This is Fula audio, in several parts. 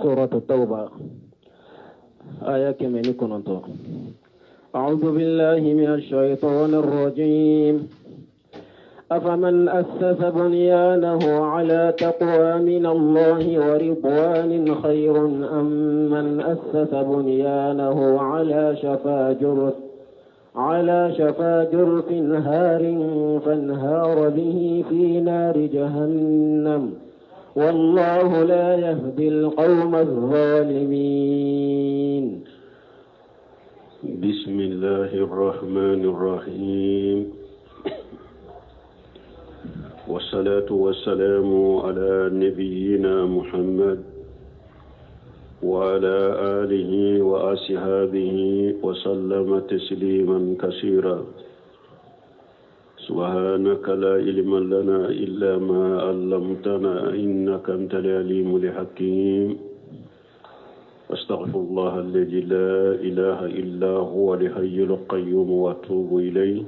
سورة التوبة آية كمين كنتو. أعوذ بالله من الشيطان الرجيم. أفمن أسس بنيانه على تقوى من الله ورضوان خير أم من أسس بنيانه على شفا جرف هار فانهار به في نار جهنم والله لا يهدي القوم الظالمين. بسم الله الرحمن الرحيم والصلاة والسلام على نبينا محمد وعلى آله وأصحابه وسلم تسليما كثيرا. سبحانك لا علم لنا إلا ما علمتنا إنك أنت العليم الحكيم. أستغفر الله الذي لا إله إلا هو الحي القيوم وأتوب إليه.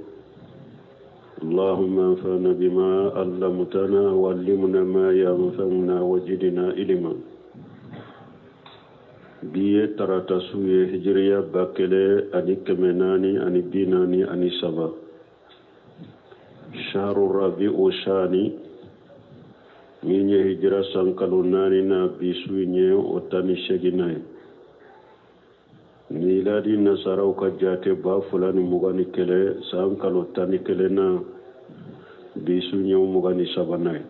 اللهم انفعنا بما علمتنا وعلمنا ما ينفعنا وزدنا علما. biye tarata suye hijriya bakele ani kemenani ani binani ani saba shahru rabi'u shani minye hijra sankalu nani na bisuye otani sheginai miladi nasarau ka jate ba fulani mugani kele sankalu tani kele na bisuye mugani sabanai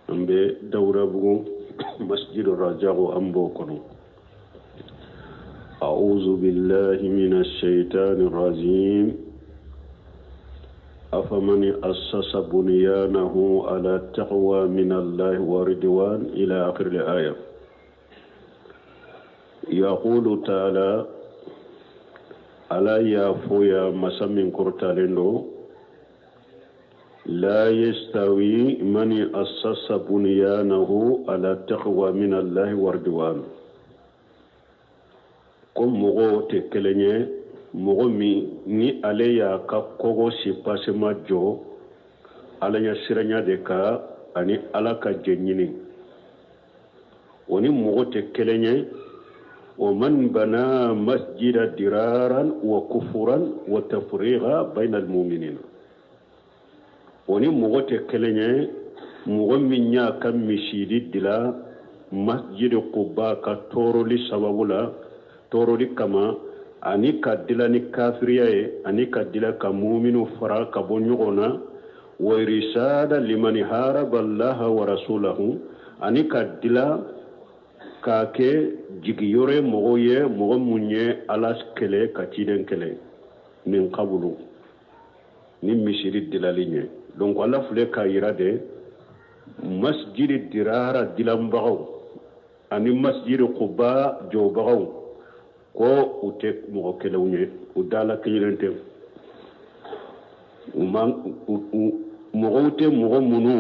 ambe dawra bugu مسجد الرجاء أمبوكنو. أعوذ بالله من الشيطان الرجيم. أفمن أسس بنيانه على التقوى من الله ورضوان إلى آخر الآية. يقول تعالى ألا يافويا مسمين كرتالينو لا يستوي من أسس بنيانه على التقوى من الله ورضوان. كم مغو تكلني مغمي ني عليا كوغو سيباس ماجو عليا سيرانيا دكا أني علاكا جنيني وني مغو تكلني ومن بنى مسجد درارا وكفرا وتفريغا بين المؤمنين. woni mogo te kelenye mogo minya kam mishidi dila masjid quba ka toroli sababula toroli kama ani ka dila ni kafiriya ani ka dila ka mu'minu fara ka bonyogona wa risada liman haraba Allah wa rasulahu ani ka dila ka ke jigiyore mogo ye mogo munye alas kele ka tiden kele min qabulu ni mishidi dila linye. Donc Allah voulait kayira de masjid dirara dilambagaw ani masjid quba jobagaw ko ute mo kelewne udala kelente mo ute mo munu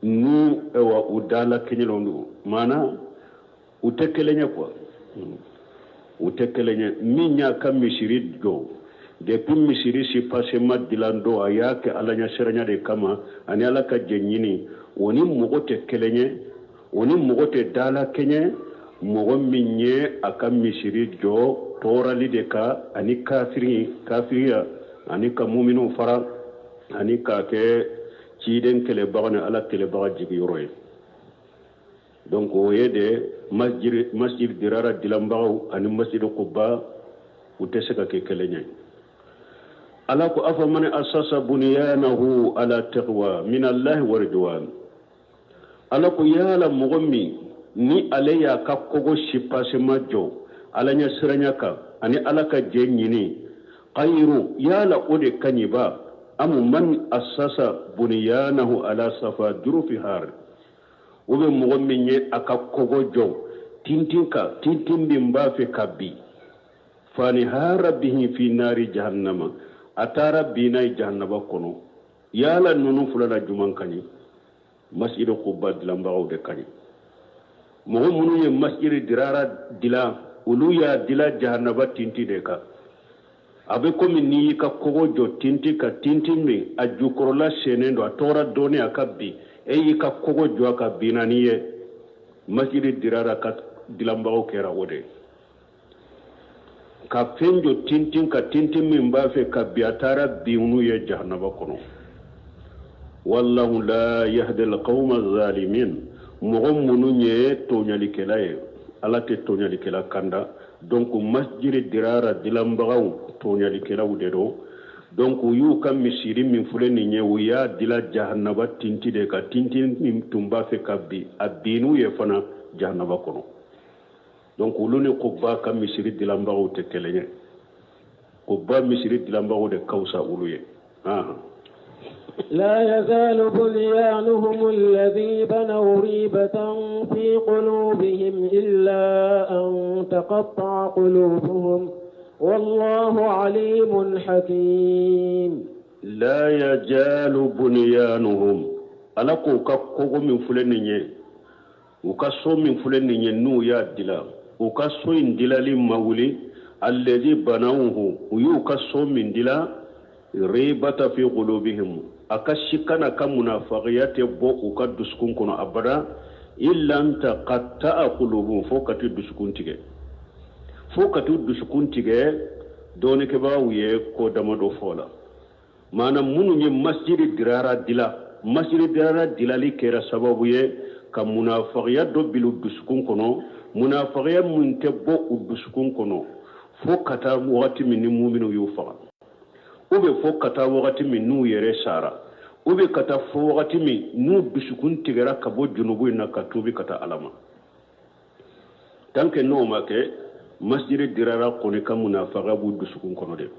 nu ewa udala kelondu mana ute kelenya quoi ute kelenya minya kam mishirid go depuis misiri si passé madilando ayake alanya seranya de kama ani alaka jenyini woni mogote kelenye woni mogote dala kenye mogo minye aka misiri jo torali de ka ani kafiria ani ka mu'minu fara ani ka ke ciden kele bagane ala kele baga jigi yoroy. Donc oyede masjid dirara dilambao ani masjid quba uteseka ke kelenye. ألا أفمن أسس بنيانه على التقوى من الله ورضوان. ألا يالا مغمي ني عليا كاكوغو شيباس ماجو على نسرنيا أني ألا كجينيني خير يالا أودي كنيبا أم من أسس بنيانه على صفا جروف هار وبي مغمي ني أكاكوغو جو تنتين بمبا في كبي فانهار به في نار جهنم atara binai jahannaba kono yala nunu fulana juman kani masjid quba dilambagaw de kani mo munu ye masjid dirara dila ulu ya dila jahannaba tinti de ka abe komi ni ka kogo jo tinti ka tinti mi ajukorola senendo atora doni akabbi eyi ka kogo jo akabina niye masjidi dirara ka dilambago kera wode ka fenjo tintin ka tintin min ba fe ka biatara biunu ye jahannaba kono wallahu la yahdi alqawma adh-dhalimin mogom munu nye tonyali kelaye ala te tonyali kela kanda donc masjidi dirara dilambagaw tonyali kela wudero donc yu kam misiri min fuleni nye wuya dila jahannaba tinti de ka tintin min tumba fe kabbi abinu ye fana jahannaba kono donc uluni qubba kam misiri dilambagaw te kelenye qubba misiri dilambagaw de kausa uluye لا يزال بنيانهم الذي بنوا ريبة في قلوبهم إلا أن تقطع قلوبهم والله عليم حكيم لا يزال بنيانهم ألقوا كقوم من فلنية وكسو من فلنية نو يا دلا وكسو إن دلا لمولي الذي بنوه ويكسو من دلا ريبة في قلوبهم akashikana ka munafaqiyate bo uka duskun kono abada illa anta qatta qulubuhum fokati duskun tige doni ke bawuye ko damado fola mana munu nye masjidi dirara dila li kera sababu ye ka munafaqiyat do bilu duskun kono munafaqiyat mun te bo duskun kono fokata wati min mu'minu yufa ube fo kata wakati min nu yere sara ube kata fo wakati min nu dusukun tigera kabo junubu na katubi kata alama tanke no make masjidi dirara koni kamuna fagabu dusukun kono de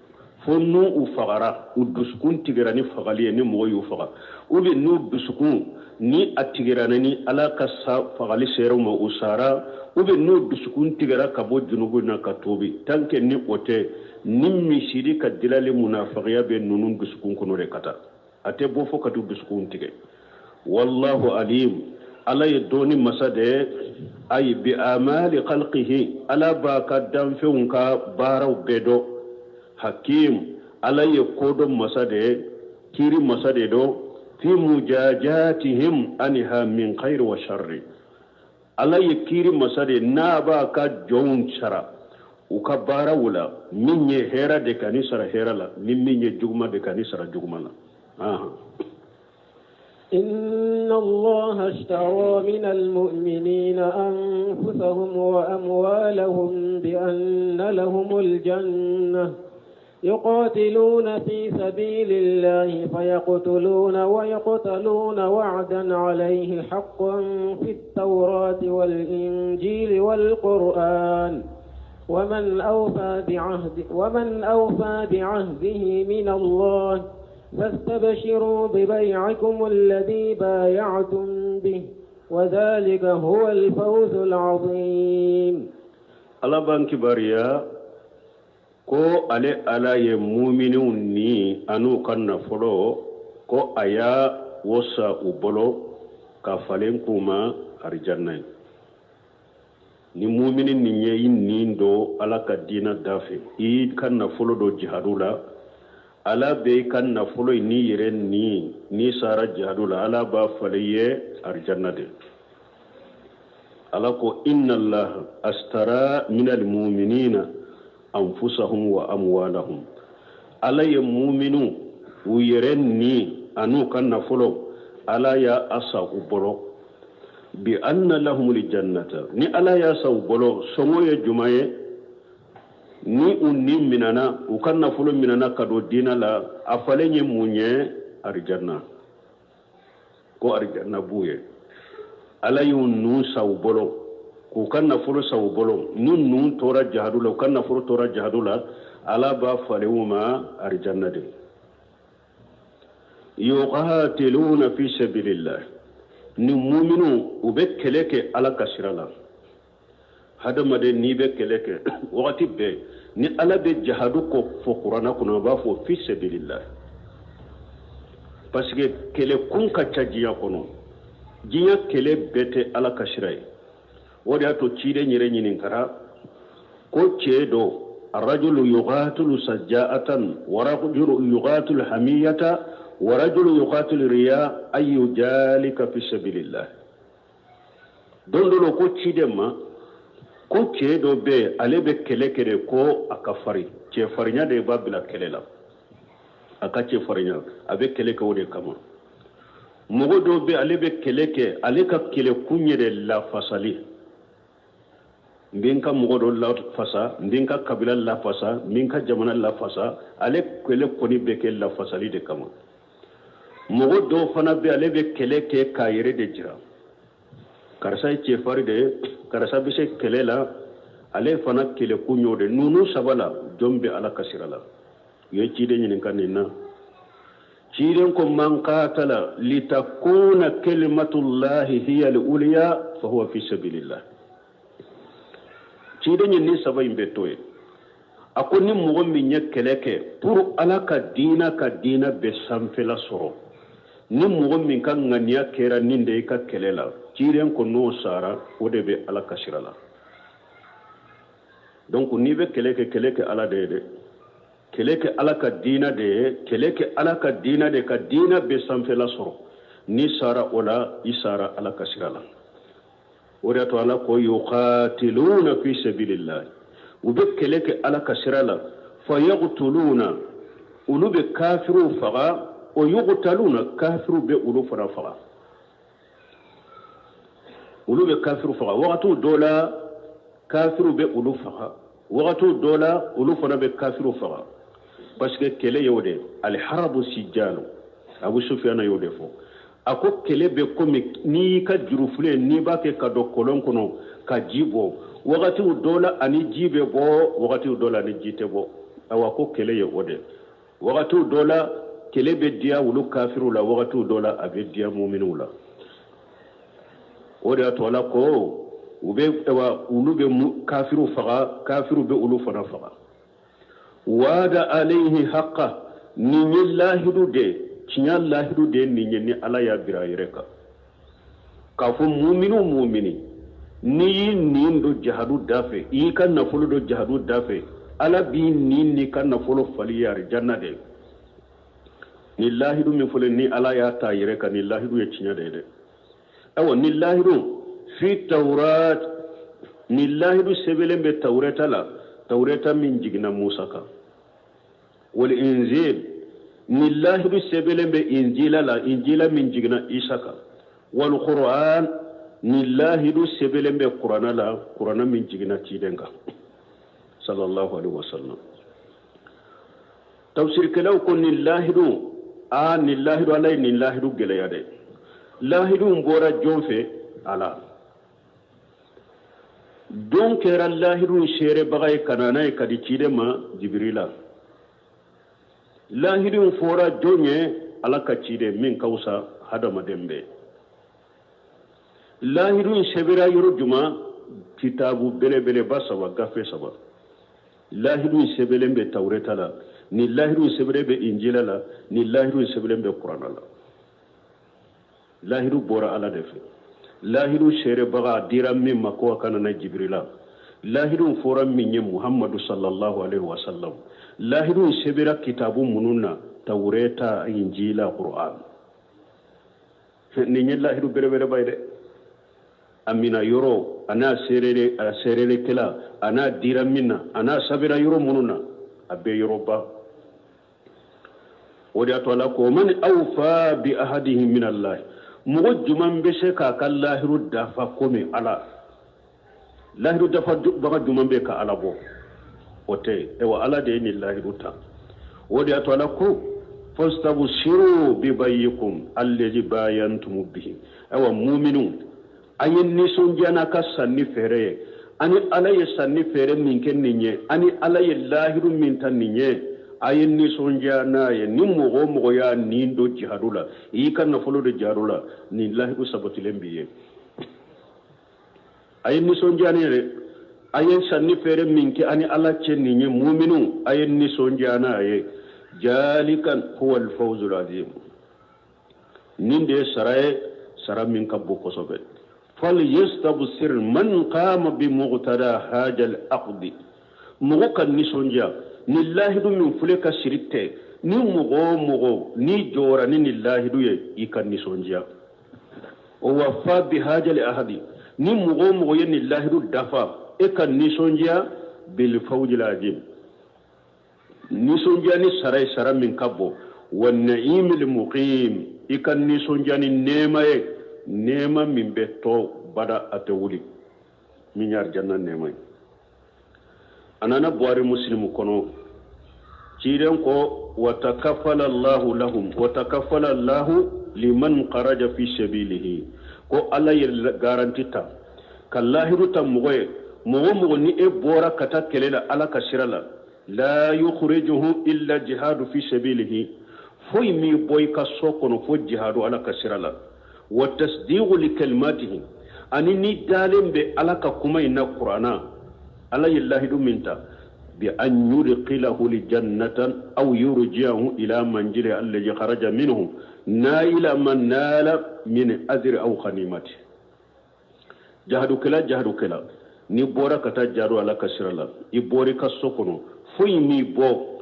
fo nu u fagara u dusukun tigera ni fagali ni mo yu faga ube nu dusukun ni atigera ni ala ka fagali sero mo usara ube nu dusukun tigera kabo junubu na katubi tanke ni ote nimmi sidi ka dilali munafiqiya be nunun dusukun kono re kata ate bo fo katu dusukun tige wallahu alim ala yadoni masade ay bi amali khalqihi ala ba kadam feunka baraw bedo hakim ala yakodo masade kiri masade do fi mujajatihim anha min khair wa sharri ala yakiri masade na ba ka jon shara uka bara wula minye hera de kanisara hera la minye jugma de kanisara jugma la إن الله اشترى من المؤمنين أنفسهم وأموالهم بأن لهم الجنة يقاتلون في سبيل الله فيقتلون ويقتلون وعدا عليه حقا في التوراة والإنجيل والقرآن ومن أوفى بعهده من الله فاستبشروا ببيعكم الذي بايعتم به وذلك هو الفوز العظيم الله بانك باريا ko ale ala ye mu'minun ni anu kanna folo ko aya wasa ubolo ka falen kuma arjanna ni mu'minin ni yin nindo ala ka dina dafe i kanna folo do jihadula ala be kanna folo ni yere ni sara jihadula ala ba faliye arjanna de ala ko inna allah astara minal mu'minina anfusahum wa amwalahum ala ya mu'minu wuyeren ni anu kanna folo ala ya asa ubolo bi anna lahumul jannata ni ala ya sa ubolo songo ye jumaye ni unni minana ukanna folo minana kado dina la afalenye munye arjanna ko arjanna buye ala yunnu sa ubolo ukanna folo sa ubolo nun tora jahadula ukanna folo tora jahadula ala ba falewuma arjanna de yuqatiluna fi sabilillah ni mu'minu ube keleke ala kasirala hadama de ni be keleke wakati be ni ala be jahadu ko fo qur'ana kuna ba fo fi sabilillah parce que kele kun ka tajiya kono jiya kele bete ala kasirai wodi ato cide nyire nyinin kara ko cedo الرجل يقاتل سجاءة ورجل يقاتل حمية ورجل يقاتل رياء أي ذلك في سبيل الله dondolo ko ciden ma ko cɛ dɔ bɛ ale bɛ kɛlɛ kɛ de ko a ka farin cɛfarinya de b'a bila kɛlɛ la a ka cɛfarinya a bɛ kɛlɛ kɛ o de kama mɔgɔ dɔ bɛ ale bɛ kɛlɛ kɛ ale ka kɛlɛkun ye de lafasali n bɛ n ka mɔgɔ dɔ lafasa n bɛ n ka kabila lafasa n bɛ n ka jamana lafasa ale kɛlɛ kɔni bɛ kɛ lafasali de kama mɔgɔ dɔw fana bɛ ale bɛ kɛlɛ kɛ k'a yɛrɛ de jira karisa ye cɛfarin de ye karisa bɛ se kɛlɛ la ale fana kɛlɛkun y'o de ninnu saba la jɔn bɛ ala ka sira la u ye ciden ɲininka nin na ciden ko man qatala litakuna kalimatullahi hiya al-ulya fa huwa fi sabilillah ciden ɲin saba in bɛ to ye a ko ni mɔgɔ min ye kɛlɛ kɛ pour ala ka diina bɛ sanfɛla sɔrɔ ni mɔgɔ min ka ŋaniya kɛra nin de i ka kɛlɛ la ciden ko n'o sara o de bɛ ala ka sira la donc n'i bɛ kɛlɛ kɛ ala de ye dɛ kɛlɛ kɛ ala ka diina de ye kɛlɛ kɛ ala ka diina de ka diina bɛ sanfɛla sɔrɔ ni sara o la i sara ala ka sira la o de to ala ko yuqatiluna fi sabilillah u bɛ kɛlɛ kɛ ala ka sira la fa yaqtuluna ulu bɛ kafiru faga o yuqtaluna kafiru bɛ ulu fana faga ulu bɛ kafiru faga wagati dɔ la kafiru bɛ ulu faga wagati dɔ la ulu fana bɛ kafiru faga parce que kɛlɛ y'o de alharabu sijalo Abu Sufyan y'o de fɔ a ko kɛlɛ bɛ komi n'i ka jurufilen n'i b'a kɛ ka don kolon kɔnɔ ka ji bɔ wagati dɔ la ani ji bɛ bɔ wagati dɔ la ani ji tɛ bɔ awa ko kɛlɛ ye o de wagati dɔ la kɛlɛ bɛ diya olu kafiru la wagati dɔ la a bɛ diya mu'minu la o de y'a to ala ko u bɛ ulu bɛ kafiru faga kafiru bɛ ulu fana faga wada alayhi haqqa nin ye lahidu de tiɲɛ lahidu de nin ye ni ala y'a bira a yɛrɛ kan k'a fɔ mumini n'i y'i nin don jahadu da fɛ i y'i ka nafolo don jahadu da fɛ ala b'i nin ni ka nafolo fali ye arijanna de ni lahidu min fɔlen ni ala y'a ta a yɛrɛ kan ni lahidu ye tiɲɛ de ye dɛ awa ni lahidu fi tawrat ni lahidu sɛbɛnlen bɛ tawreta la tawreta min jiginna musa kan wal injil ni lahidu sɛbɛnlen bɛ injila la injila min jiginna isa kan wal qur'an ni lahidu sɛbɛnlen bɛ kurana la kurana min jiginna ciden kan sallallahu alaihi wasallam tafsirkɛlaw ko ni lahidu ni lahidu ala ye ni lahidu gɛlɛya dɛ lahidu bɔra jɔn fɛ ala don kɛra lahidu seerebaga ye ka na n'a ye ka di ciden ma jibirila lahidu fɔra jɔn ye ala ka ciden min ka wusa hadamaden bɛɛ lahidu sɛbɛnna yɔrɔ juma kitabu belebeleba saba gafe saba lahidu sɛbɛnlen bɛ tawreta la ni lahidu sɛbɛnlen bɛ injila la ni lahidu sɛbɛnlen bɛ kurana la lahidu bɔra ala de fɛ lahidu seerebaga dira min ma ko a kana na jibirila lahidu fɔra min ye muhammadu sallallahu alaihi wasallam lahidu sɛbɛnna kitabu minnu na tawreta injila qur'an nin ye lahidu belebeleba ye dɛ amina yɔrɔ ana serere kɛla ana dira min na ana sabira yɔrɔ minnu na a bɛ yɔrɔba o de y'a to ala ko man awfa bi ahadihi min allah mɔgɔ juman bɛ se k'a ka lahiru dafa komi ala lahiru dafa baga juman bɛ ka ala bɔ o tɛ wa ala de ye nin lahiru ta o de y'a to ala ko fastabshiru bi bayyikum allazi bayantum bihi wa mu'minun an ye nisɔndiya n'a ka sanni fɛɛrɛ ye ani ala ye sanni fɛɛrɛ min kɛ nin ye ani ala ye lahiru min ta nin ye a ye nisɔndiya n'a ye ni mɔgɔ o mɔgɔ y'a nin don jihadu la i y'i ka nafolo don jihadu la nin lahiru sabatilen b'i ye a ye nisɔndiya ne yɛrɛ a ye sanni fɛɛrɛ min kɛ ani ala cɛ nin ye muminu a ye nisɔndiya n'a ye jalikan huwa al-fawzul azim nin de ye sara min ka bon kosɛbɛ فليستبصر من قام بمقتضى هذا العقد mɔgɔ ka nisɔndiya ni lahidu min filɛ ka siri tɛ ni mɔgɔ o mɔgɔ ni jɔra ni lahidu ye i ka nisɔndiya o wafa bi hajali ahadi ni mugo yenni lahidu dafa e kan nisondiya bil fawjil ajim nisondiya ni saray sara min kabbo wan na'imil muqim ikan nisondiya ni nema min betto bada atewuli min yar janna nema anana buari muslimu kono ciren ko watakaffala Allahu lahum watakaffala Allahu liman kharaja fi sabilihi ko Allah ya garantita kallahiru tam mugo ni e bora kata kelela ala kasirala la yukhrijuhu illa jihadu fi sabilihi foy mi boy ka sokono fo jihadu ala kasirala wa tasdiqu li kalimatihi anini dalembe ala ka kuma ina qur'ana ala yallahidu minta bi an yudkhilahu li jannatan aw yurji'ahu ila manjili alladhi kharaja minhu naila man nala min ajri aw ghanimati jahadu kala ni bora kata jaru ala kasirala i bori ka sokono foy mi bo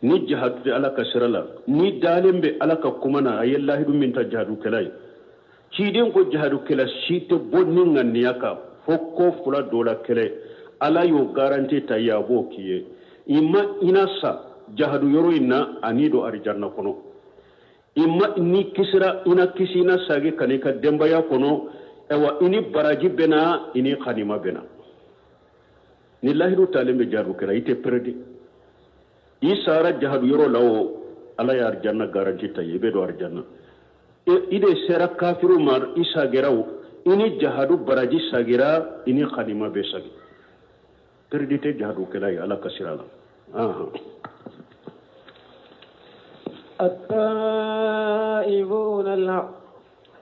ni jihadu ala kasirala ni dalembe ala ka kumana ayallahidu minta jahadu kala ciden ko jihadu kala shite bonni nganniyaka fokko fula dola kala ala yo garanti ta yabo kiye imma inasa jahadu yoro inna anido arjanna kono imma ni kisra ina kisina sage kanika demba ya kono ewa ini baraji bena ini khanima bena ni lahidu talembe jahadu kala ite perdi isara jahadu yoro lawo ala ya arjanna garanti ta yebe do arjanna ide sera kafiru mar isa geraw ini jahadu baraji sagira ini khanima be sagi perdite jahadu kelay ala kasirala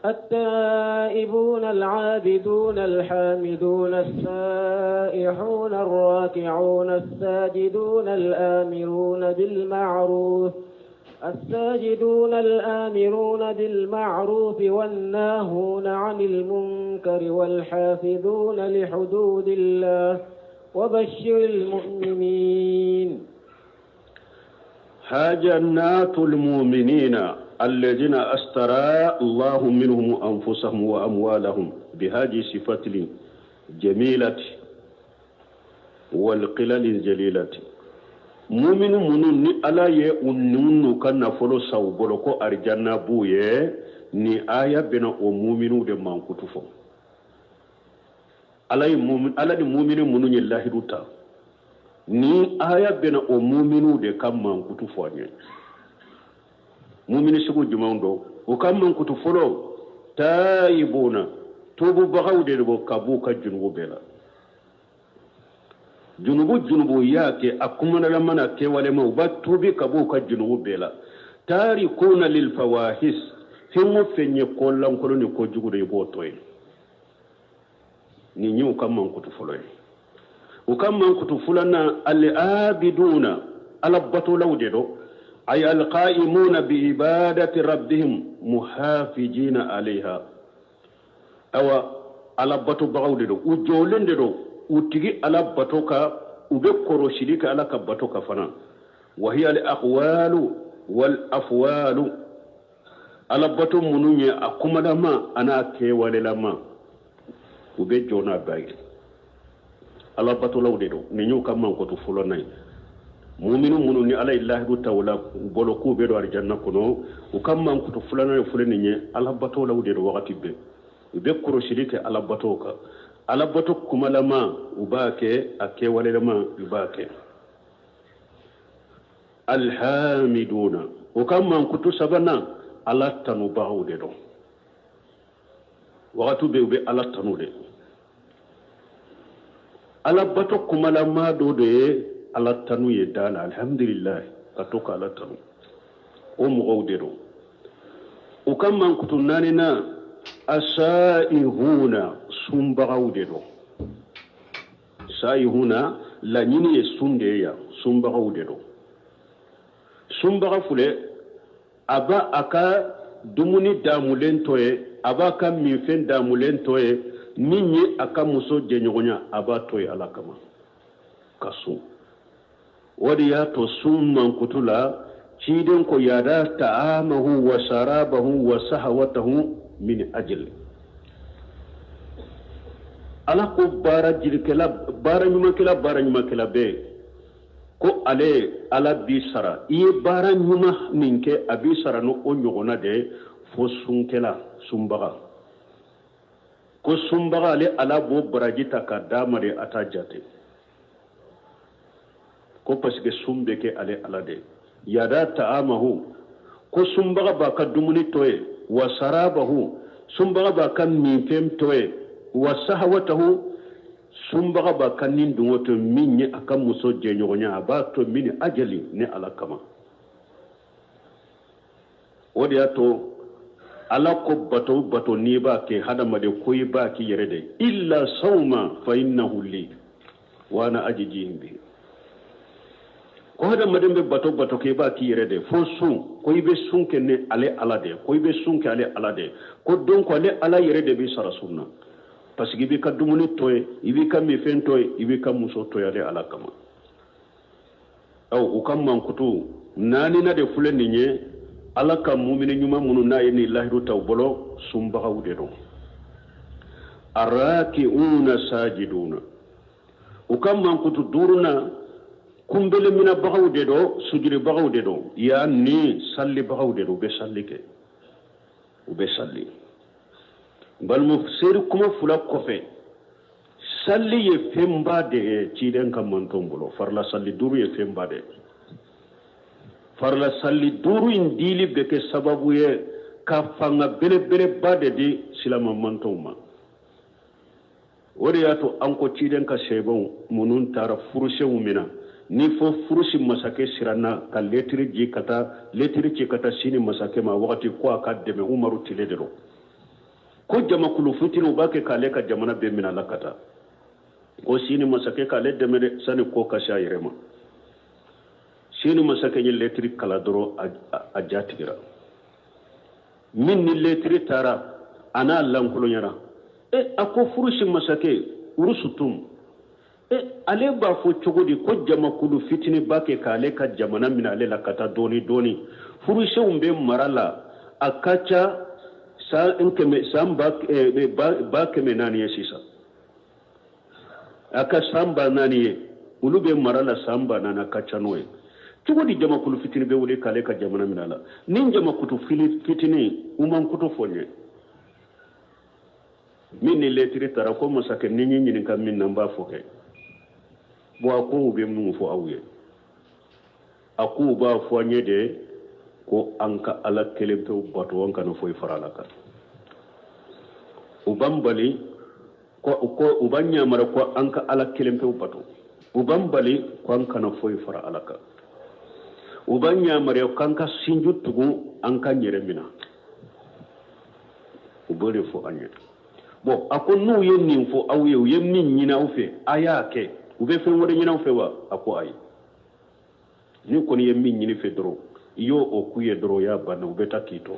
التائبون العابدون الحامدون السائحون الراكعون الساجدون الآمرون بالمعروف والناهون عن المنكر والحافظون لحدود الله وبشر المؤمنين جنات المؤمنين الذين أسترى الله منهم أنفسهم وأموالهم بهذه صفات الجميلة والقلل الجليلة muminu munu ni ala ye ununu kana folo sawbolo ko arjanna buye ni aya bena o muminu de mankutu fo ala ni muminu munu ni lahiduta ni aya bena o muminu de kam mankutu fo ne muminu sigo jumando o kam mankutu folo taibuna tubu bagawde bo kabuka junubu bela junubu yake akumana lamana ke wale ma ubatubi kabuka junubu bela tarikuna lil fawahis himu fenye kollan koloni ko jugude botoy ni nyu kamman kutu fuloy ukamman kutu fulana al abiduna ala batu lawdedo ay al qaimuna bi ibadati rabbihim muhafijina alaiha awa ala batu bagawdedo ujolendedo utigi ala batoka ube koroshirika ala ka batoka fana wa hiya al aqwalu wal afwalu ala bato mununye akumada ma ana ke walela ma ube jona bai ala bato lawdedo ni nyu kam man ko to fulo nay mu'minu mununi ala illahi du tawla bolo ku be do arjanna kono u kam man ko to fulo nay fulo ni ala bato lawdedo wakati be ube koroshirika ala batoka ala bato kumalama ubake ake walelama ubake alhamiduna ukama kutu sabana ala tanu baude do wakatu be ala tanu de ala bato kumalama do de ala tanu ye dala alhamdulillah katoka ala tanu o mugaude do ukama kutu nanina asaihuna sumbagawde do saihuna la nyini e sunde ya sumbagawde do sumbaga fule aba aka dumuni damulen toye aba ka mifen damulen toye ninyi aka muso jenyogonya aba toye alakama kasu wadi ya to summan kutula ciden ko yada ta'amahu wa sharabahu wa sahawatahu min ajli ala ko bara jirkela bara nyuma kela be ko ale ala bi sara iye bara nyuma minke abi sara no o nyogona de fo sunkela sumbaga ko sumbaga ale ala bo baraji ta ka damare ata jate ko parce que sumbe ke ale ala de yada ta'amahu ko sumbaga ba ka dumuni toye wa sarabahu sumbaga ba kan minfem toye wa sahawatahu sumbaga ba kan nin dungoto minye aka muso je nyogonya ba to mini ajali ne ala kama wodi ato ala ko bato ni ba ke hadama de koyi ba ki yere de illa sawma fa innahu li wa ana ajijihim bi ko hadama de be bato ke ba ki yere de fo sun koyi be sun ke ne ale ala de koyi be sun ke ale ala de ko don ko ale ala yere de bi sara sunna parce que ibi ka dumuni toye ibi ka mifen toye ibi ka muso toye ale ala kama aw u kam mankutu nani na de fulen ni ala ka mu'mini nyuma munu na yeni lahiru taw bolo sumbaga wude do arakiuna sajiduna u kam mankutu duruna kumbele mina bagawde do sujuri bagawde do ya ni salli bagawde do be salli ke u be salli balmo seri kuma fula kofe salli ye femba de ciden kam manton bolo farla salli duru ye femba de farla salli duru indili beke sababu ye ka fanga bele bade di silama manton ma wori yato anko ciden ka sebon munun tara furuse umina ni fo furusi masake sirana ka letri ji kata letri ci kata sini masake ma wakati ko aka deme umaru tiledero ko jama kulu futinu bake kale ka jamana be mina lakata ko sini masake kale deme de sani ko ka shayirema sini masake ni letri kala doro a jatigira min ni letri tara ana lankulo nyara ako furusi masake urusutum ale ba fo cogodi ko jama kulu fitini bake kale ka jamana mina ale lakata doni furusi umbe marala akacha sa inkeme samba ba keme nani sisa aka samba nani ulube marala samba nana kachanoe cogodi jama kulu fitini be wule kale ka jamana minala nin jama kutu fitini umam kutu fonye minni letri tara ko masake ninyi nyini kam min namba foke bo ko ube mu fo awye aku ba fo nyede ko anka ala kelempe bato wanka no foy faralaka ubambali ko ubanya mara ko anka ala kelempe bato ubambali ko anka no foy faralaka ubanya mara ko anka sinjutugo anka nyeremina ubole fo anye bo ako nu yenni fo awye yemni nyina ufe ayake ube fe wore nyina ufe wa ako ay ni ko ni yemmi nyini fe dro iyo okuye dro ya bana ube takito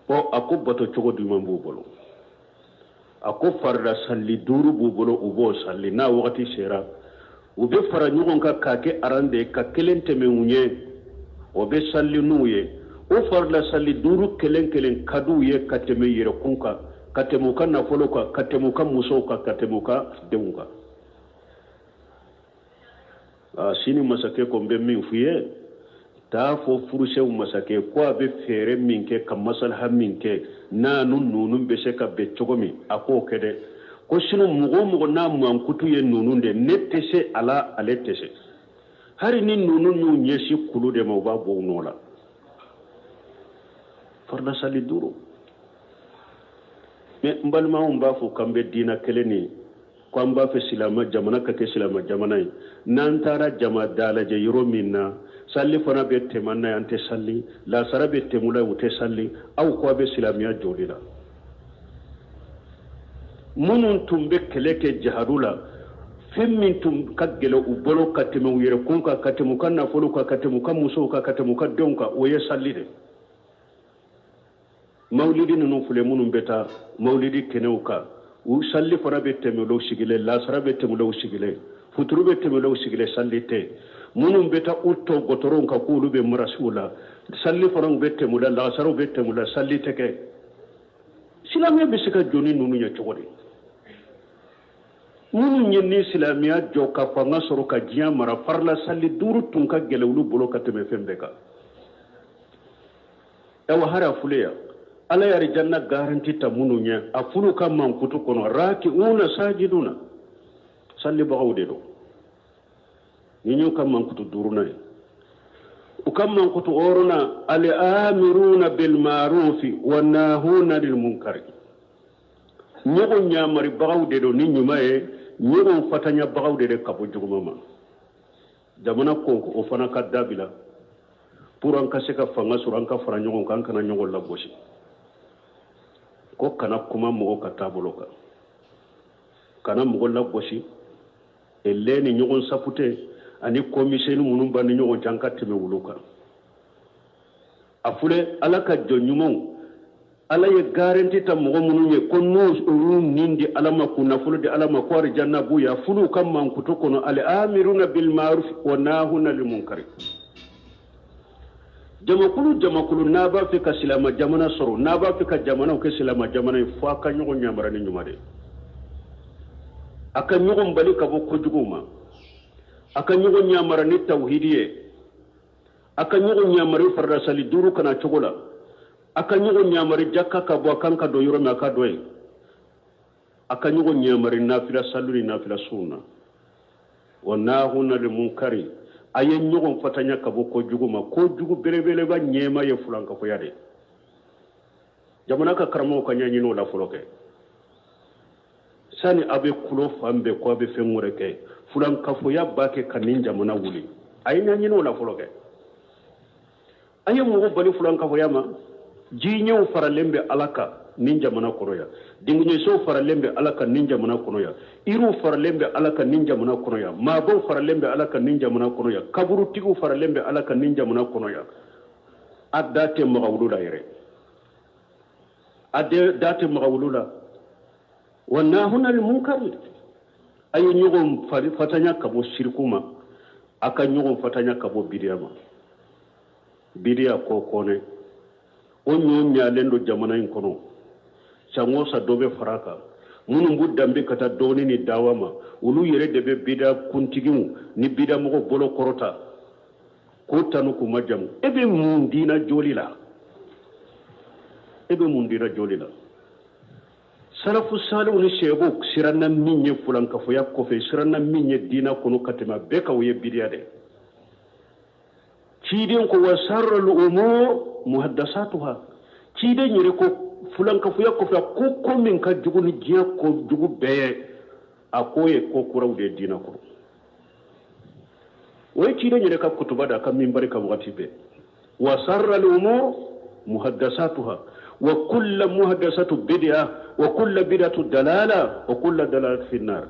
bo ako bato chogo du mambu bolo ako farda salli duru bu bolo ubo salli na wakati sera ube fara nyugon ka kake arande ka kelente menunye obe salli nuye o farla salli duru kelen kadu ye kateme yere kunka katemuka na foloka katemuka musoka katemuka deunga sini masake ko be min fuye ta fo furuse masake ko be fere minke kam masal haminke na nunun be se ka be chogomi ako kede ko sinu mugo na man kutu ye nununde nettese ala aletese hari ni nunun nu nyesi kulude mo babo nola farda sali duro me mbalma umba fu kambe dina keleni ko amba fe silama jamana ka ke silama jamana nan tara jama dalaje yoro minna salli fana be temanna ante salli la sarabe temula ute salli aw ko be silamiya jodila munun tumbe keleke jahadula femmin tum kaggelo ubolo katemu yere kunka katemu kanna foluka katemu kamuso ka katemu kadonka oye salli de mawlidi nunu fule munun beta mawlidi keneuka u salli fara be temelo sigile la sara be temelo sigile futuru be temelo sigile sallite munun beta utto gotoron ka kulu be marasula salli fara be temula la sara be temula sallite ke silamiya bɛ se ka jɔni ninnu ɲɛ cogo di minnu ye ni silamiya jɔ ka fanga sɔrɔ ka diɲɛ mara farila sali 5 tun ka gɛlɛ olu bolo ka tɛmɛ fɛn bɛɛ kan ɛwɔ hari a fule ya ala ye arijanna garanti ta minnu ɲɛ a fulu ka mankutu kɔnɔ raki'una sajiduna sallibagaw de don ni y'u ka mankutu 5nan ye u ka mankutu 6nan al-amiruna bil ma'rufi wan nahuna lil munkari ɲɔgɔn ɲamaribagaw de don ni ɲuman ye ɲɔgɔn fatanyabagaw de ka bɔ juguman ma jamana ko o fana ka dabila pour an ka se ka fanga sɔrɔ an ka fara ɲɔgɔn kan an kana ɲɔgɔn lagosi ko kana kuma mɔgɔ ka taabolo kan kana mɔgɔ lagosi ele ni ɲɔgɔn sapute ani komisɛni minnu b'a ni ɲɔgɔn cɛ an ka tɛmɛ wulu kan a fule ala ka jɔn ɲumanw ala ye garanti ta mɔgɔ minnu ye ko n'olu nin di ala ma k'u nafolo di ala ma ko arijanna b'u ya fulu ka mankutu kɔnɔ al-amiruna bil ma'ruf wa nahuna lil munkar jamakulu n'a b'a fɛ ka silama jamana sɔrɔ n'a b'a fɛ ka jamanaw kɛ silama jamana ye fo a ka ɲɔgɔn ɲamara ni ɲuman de a ka ɲɔgɔn bali ka bɔ kojugu ma a ka ɲɔgɔn ɲamara ni tawhidi ye a ka ɲɔgɔn ɲamara farida sali 5 kana cogo la a ka ɲɔgɔn ɲamari jakka ka bɔ a kan ka don yɔrɔ min a ka dɔ ye a ka ɲɔgɔn ɲamari nafila salu ni nafila sunna wa nahuna lil munkari a ye ɲɔgɔn fatanya ka bɔ kojugu ma kojugu belebeleba ɲɛma ye fulankafoya de jamana ka karamɔgɔw ka ɲɛɲini o la fɔlɔ kɛ sani a bɛ kulo fan bɛɛ ko a bɛ fɛn wɛrɛ kɛ fulankafoya b'a kɛ ka nin jamana wuli a ye ɲɛɲini o la fɔlɔ kɛ a ye mɔgɔ bali fulankafoya ma jiɲɛw faralen bɛ ala kan nin jamana kɔnɔ yan dinguɲɛsow faralen bɛ ala kan nin jamana kɔnɔ yan iriw faralen bɛ ala kan nin jamana kɔnɔ yan maabaw faralen bɛ ala kan nin jamana kɔnɔ yan kaburutigiw faralen bɛ ala kan nin jamana kɔnɔ yan a da tɛ maga wulu la yɛrɛ a da tɛ maga wulu la wa nahuna lil munkar a ye ɲɔgɔn fatanya ka bɔ siriku ma a ka ɲɔgɔn fatanya ka bɔ bidiya ma bidiya kɔ kɔnɛ o ɲɔ ɲalen don jamana in kɔnɔ san o san dɔ bɛ fara a kan minnu b'u danbe ka taa dɔɔni ni dawa ma olu yɛrɛ de bɛ bida kuntigiw ni bida mɔgɔ bolo kɔrɔta k'o tanu k'u ma jamu e bɛ mun dina joli la e bɛ mun dina joli la salafu saliw ni sɛbɛw siranna min ye fulankafoya kɔfɛ siranna min ye dina kɔnɔ ka tɛmɛ bɛɛ kan o ye bidiya dɛ ciden ko wa sarral umur muhaddasatuha ciden yɛrɛ ko fulankafoya kɔfɛ ko min ka jugu ni diɲɛ ko jugu bɛɛ a ko ye ko kuraw de dina kɔrɔ o ye ciden yɛrɛ ka kutuba da ka minbari ka wagati bɛɛ wa sarral umur muhaddasatuha wa kullu muhaddasatu bid'a wa kullu bid'atu dalala wa kullu dalalatu fi an-nar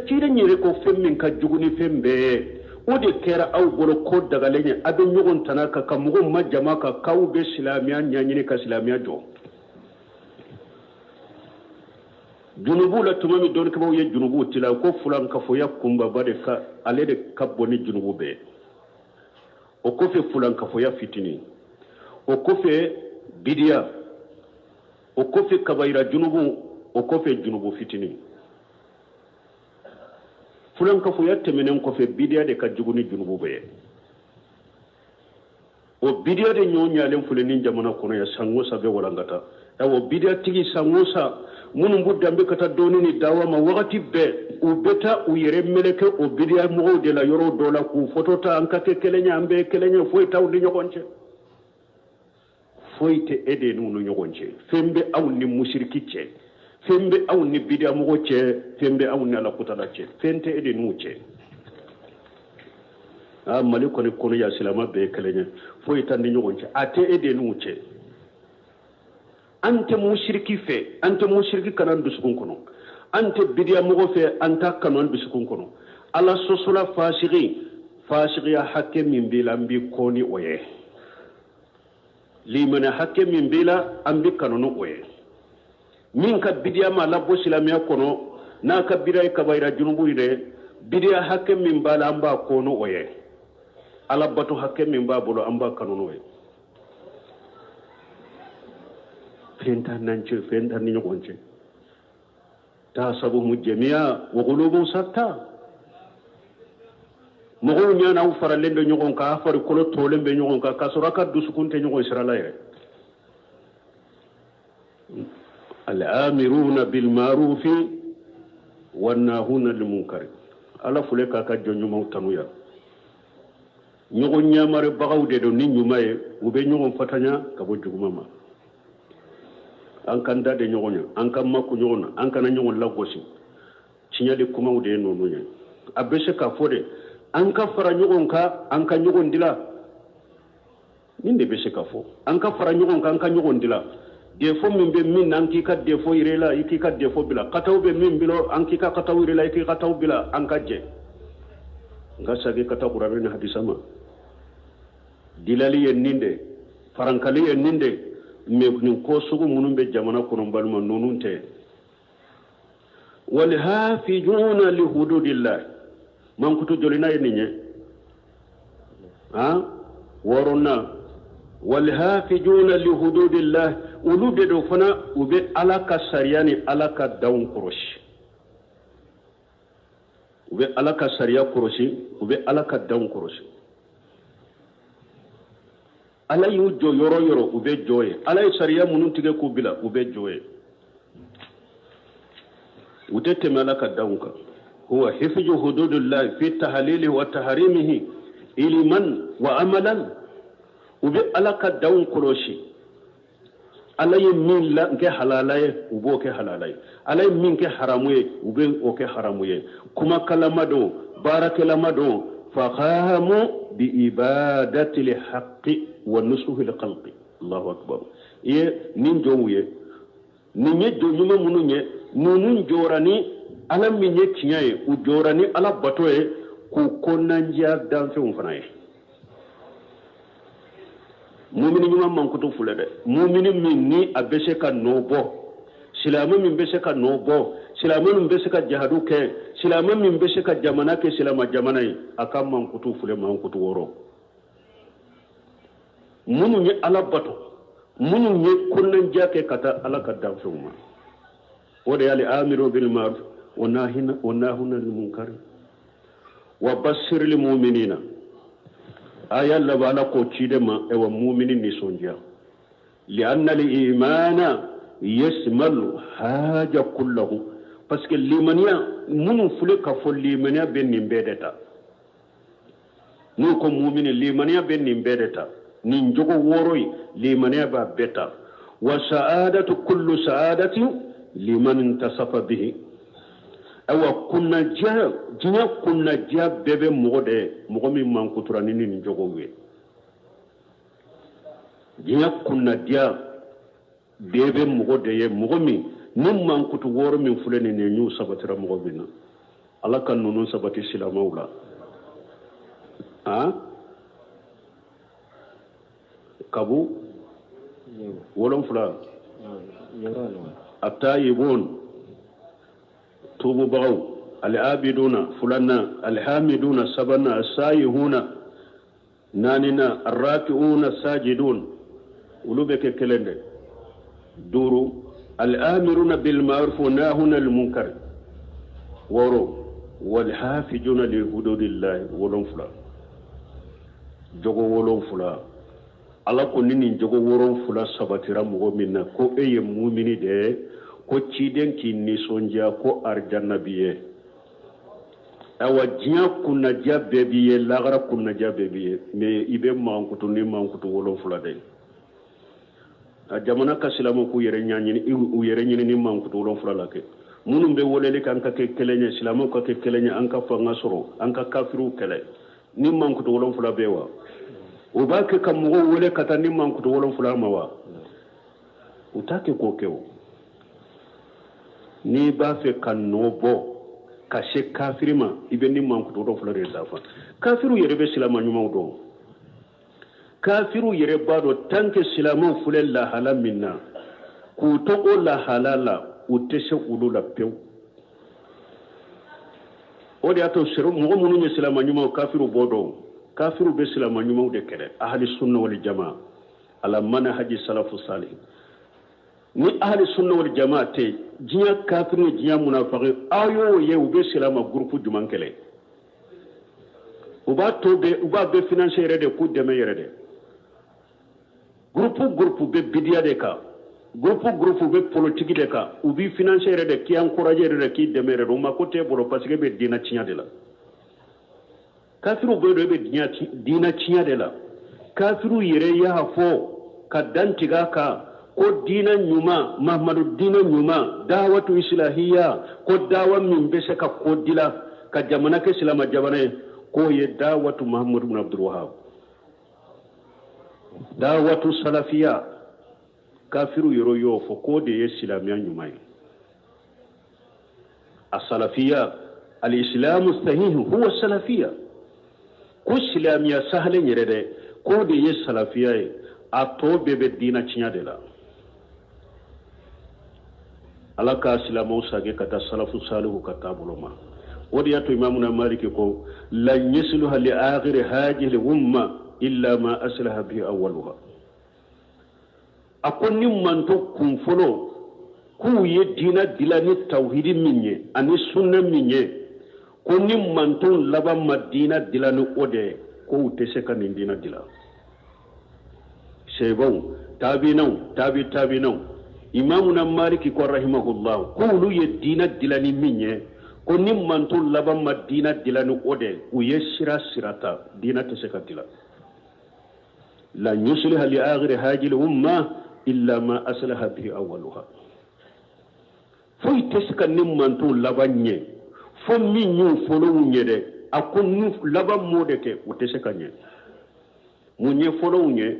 ciden yɛrɛ ko fɛn min ka jugu ni fɛn bɛɛ o de kɛra aw bolo ko dagalen ye a bɛ ɲɔgɔn tana kan ka mɔgɔw ma jama kan k'aw bɛ silamɛya ɲɛɲini ka silamɛya jɔ junubuw la tuma min dɔnnikɛbaw ye junubuw tila ko fulankafoya kunbaba de ka ale de ka bon ni junubu bɛɛ o kɔfɛ fulankafoya fitinin o kɔfɛ bidiya o kɔfɛ kabayira junubu o kɔfɛ junubu fitinin fulankafoya tɛmɛnen kɔfɛ bidiya de ka jugu ni junubu bɛɛ o bidiya de ɲɔgɔn ɲalen filɛ ni jamana kɔnɔ yan san o san bɛ walankata o bidiya tigi san o san minnu b'u danbe ka taa dɔɔni ni dawa ma wagati bɛɛ u bɛ taa u yɛrɛ meleke o bidiya mɔgɔw de la yɔrɔ dɔ la k'u foto ta an ka kɛ kelen ye an bɛɛ kelen ye foyi t'aw ni ɲɔgɔn cɛ foyi tɛ e de n'u ni ɲɔgɔn cɛ fɛn bɛ aw ni musiriki cɛ fɛn bɛ aw ni bidiya mɔgɔ cɛ fɛn bɛ aw ni alakutala cɛ fɛn tɛ e de n'u cɛ mali kɔni kɔnɔ ya silama bɛɛ kelen ye foyi t'an ni ɲɔgɔn cɛ a tɛ e de n'u cɛ an tɛ musiriki fɛ an tɛ musiriki kana dusukun kɔnɔ an tɛ bidiya mɔgɔ fɛ an t'a kanu an dusukun kɔnɔ ala sɔsɔla fasigiya hakɛ min b'i la an b'i kɔ ni o ye limaniya hakɛ min b'i la an bɛ kanu ni o ye min ka bidiya ma labɔ silamɛya kɔnɔ n'a ka bidiya ye kabayira junubu ye dɛ bidiya hakɛ min b'a la an b'a kɔ ni o ye ala bato hakɛ min b'a bolo an b'a kanu n'o ye fenta nanche fenta ni nyokonche tasabuhum jami'a wa qulubuhum shatta mogo nyana u faralendo nyokon ka fari kolo tolembe nyokon ka kasuraka dusukunte nyokon isralaire al-amiruna bil ma'ruf wan nahuna lil munkar ala fule ka ka jonyu mautanuya nyokon nyamare bagawde do ni nyumaye ube nyokon fatanya ka bo jugumama an kan dade nyogonya an kan makku nyogona an kan nyogon lagosi cinyade kuma ude nonunya abeshe ka fode an ka fara nyogon ka an ka nyogon dila ninde beshe ka fo an ka fara nyogon ka an ka nyogon dila defo min be min nan ki ka defo irela iki ka defo bila kataw be min bilo an ki ka kataw irela iki kataw bila an ka je ngasage kata qur'an hadisama dilali yen ninde farankali yen ninde me nin ko sugu munun be jamana kono balma nonunte wal hafijuna li hududillah man kutu jolina yeninye ha waronna wal hafijuna li hududillah ulude do fana ube alaka sariyani alaka dawn koroshi ube alaka sariya koroshi ube alaka dawn koroshi ala yu jo yoro yoro ube joye ala sariya munun tige ku bila ube joye utete malaka dawnka huwa hifju hududillah fi tahlilihi wa tahrimihi ilman wa amalan ube alaka dawn koroshi alay min la nke halalaye ubo ke halalaye alay min ke haramuye ube o ke haramuye kuma kalamado barakelamado فقاموا بإبادة الحق ونصح الخلق الله أكبر إيه نينجويه نينجو يوم منونيه نونون جوراني على منيه كنيه وجوراني على بطوه كوكونا نجار دان في مفناه مؤمن يوم من كتو فلده مؤمن مني أبشك نوبو سلام من بشك نوبو silama min be se ka jahadu ke silama min be se ka jamana ke silama jamana yi akam man kutu fule man kutu woro munu ni ala bato munu ni kunnan jake kata ala ka dan fuma wode yali amiru bil ma'ruf wa nahuna lil munkar wa bashir lil mu'minina aya la bala ko cide ma e wa mu'minin ni sonja li anna al imana yasmalu haja kullahu parce que limaniya munu fule ka fo limaniya ben nin bedeta nu ko mu'mini limaniya ben nin bedeta nin jogo woroi limaniya ba beta wa sa'adatu kullu sa'adati liman intasafa bihi awa kunna ja bebe mogode mogomi man kuturani nin jogo we jinya kunna dia bebe mogode ye mogomi nim man kutu woro min fulene ne nyu sabatira mo bina ala kan nunu sabati silamawla ha kabu wolon fula atayibun tubu baw al abiduna fulana al hamiduna sabana asayihuna nanina arrakiuna sajidun ulube ke kelende duru الآمرون بالمعروف وناهون المنكر ورو والحافظون لحدود الله ولون فلا جوغو ولون فلا ala ko nini jogo woron fula sabatira mogo minna ko eye mumini de ko ciden ki ni sonja ko arjanna biye awa jiya kunna jabbe biye lagara kunna jabbe biye me ibe mankutu ni mankutu wolon fula de a jamana ka silamu ku yere nyanyini u yere nyini ni mankutu wolon fula lake munum be wolele kan ka ke kelenye silamu ka ke kelenye an ka fanga soro an ka kafiru kele ni mankutu wolon fula bewa o ba ke kam mo wole kata ni mankutu wolon fula mawa utake ko kewo ni ba fe kan no bo ka se kafirima ibe ni mankutu wolon fula de dafa kafiru yere be silama nyuma do kafiru yere bado tanke silama fule la hala minna ku to o la halala utese ulula pew o de ato sero mo munu ni silama nyuma kafiru bodo kafiru be silama nyuma de kede ahli sunna wal jamaa ala manhaji salafu salih ni ahli sunna wal jamaate jinya kafiru jinya munafiqi ayo ye ube silama groupe juman kele uba be financier de ku deme yere de groupe be bidia de ka groupe be politique de ka ubi financier de ki encourager de ki deme re ma côté bolo parce que be dina cinya de la kafiru be dina cinya de la kafiru yere ya hafo ka dantiga ka ko dina nyuma Muhammadu dina nyuma dawatu islahiyya ko dawa min be se ka ko dila ka jamana ke silama jabane ko ye dawatu Muhammadu ibn Abdul Wahhab dawatu salafiyya kafiru yoro yo fo ko de ye silamiya nyuma as-salafiyya al-islamu sahih huwa salafiyya ko silamiya sahle nyere de ko de ye salafiyya a to bebe dina cinya de la alaka silamu sage kata salafu salihu kata buluma wadi yato imamuna maliki ko la yasluha li akhir hadhihi al-umma illa ma aslaha bi awwaluha akonni manto kun folo ku ye dina dilani tauhidi minye ani sunna minye konni manto laba madina dilani ode ko utese kan dina dila sebon tabi'un imamuna maliki ko rahimahullah qulu yadina dilani minye ko nim mantu laban madina dilani ode uye sirata dina tasekatila la yusliha li akhir hajil umma illa ma aslaha bi awwaluha foy teska nim mantu labanye fo minyu folo nyede akon laban modeke utesekanye munye folo nye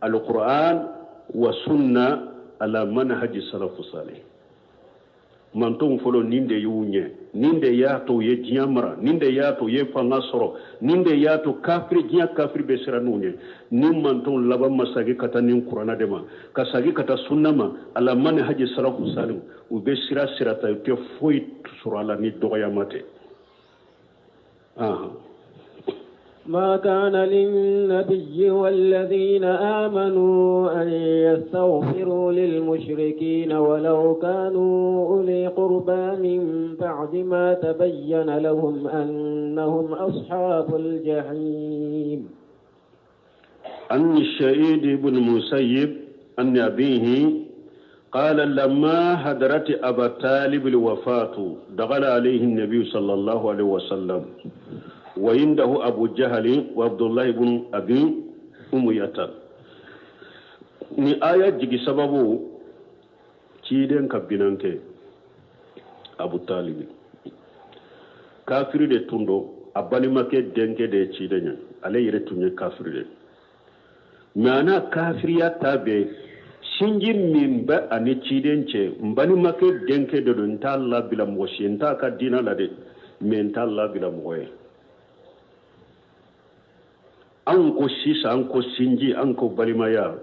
alquran wa sunna ala manhaji salafu salih manton folo ninde yunye ninde yato ye jiamara ninde yato ye fangasoro ninde yato kafiri jiya kafiri besira nunye nim manton laba masagi kata nin qur'ana dema kasagi kata sunnama ala manhaji salafu salih u besira sirata te foi surala ni doya mate ما كان للنبي والذين آمنوا أن يستغفروا للمشركين ولو كانوا أولي قربى من بعد ما تبين لهم أنهم أصحاب الجحيم عن الشهيد بن مسيب أن أبيه قال لما حضرت أبا طالب الوفاة دخل عليه النبي صلى الله عليه وسلم وعنده أبو جهل وعبد الله بن أبي أمية ni aya jigi sababu ciden kabinanke Abu Talib kafiri de tundo abalimake denke de cidenya ale yire tunye kafiri de mana kafiriya tabe sinji mimba ani cidenche mbalimake denke de don talla bila moshi ntaka dina la de mentalla bila moye an ko sisa an ko sinji an ko balimaya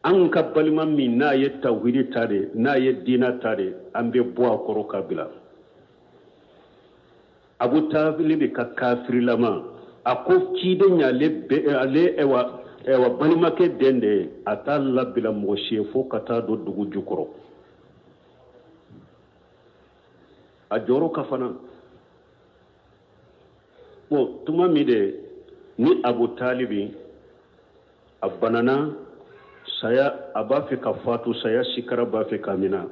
an ka balima min na ye tawhidi tare na ye dina tare an be bo akoro kabila Abu Talib ka kafiri lama ako ciden ya ale ewa balima ke dende atalla bila moshi fo kata do dugu jukoro a joro kafana bo tuma mi de ni Abu Talibi abanana saya abafe kafatu saya sikara bafe kamina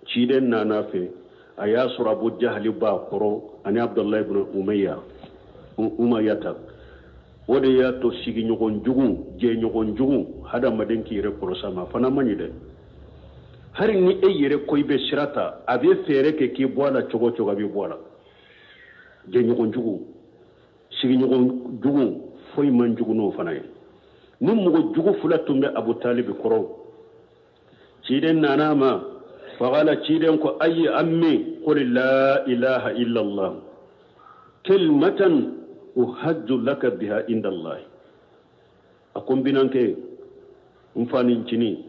ciden nana fe aya sura Abu Jahli ba koro ani Abdullah ibn Umayyah wode ya to sigi nyogon jugu hada madenki re sama fana mani de hari ni yere koybe sirata abe fere ke ki boala chogo bi boala je nyogon jugu sigi nyogon jugu foy man jugu no fana ni mugo jugu fula tumbe Abu Talib koro ciden nanama fagala ciden ko ayi ammi qul la ilaha illa Allah kalimatan uhajju laka biha inda Allah akon binanke umfani chini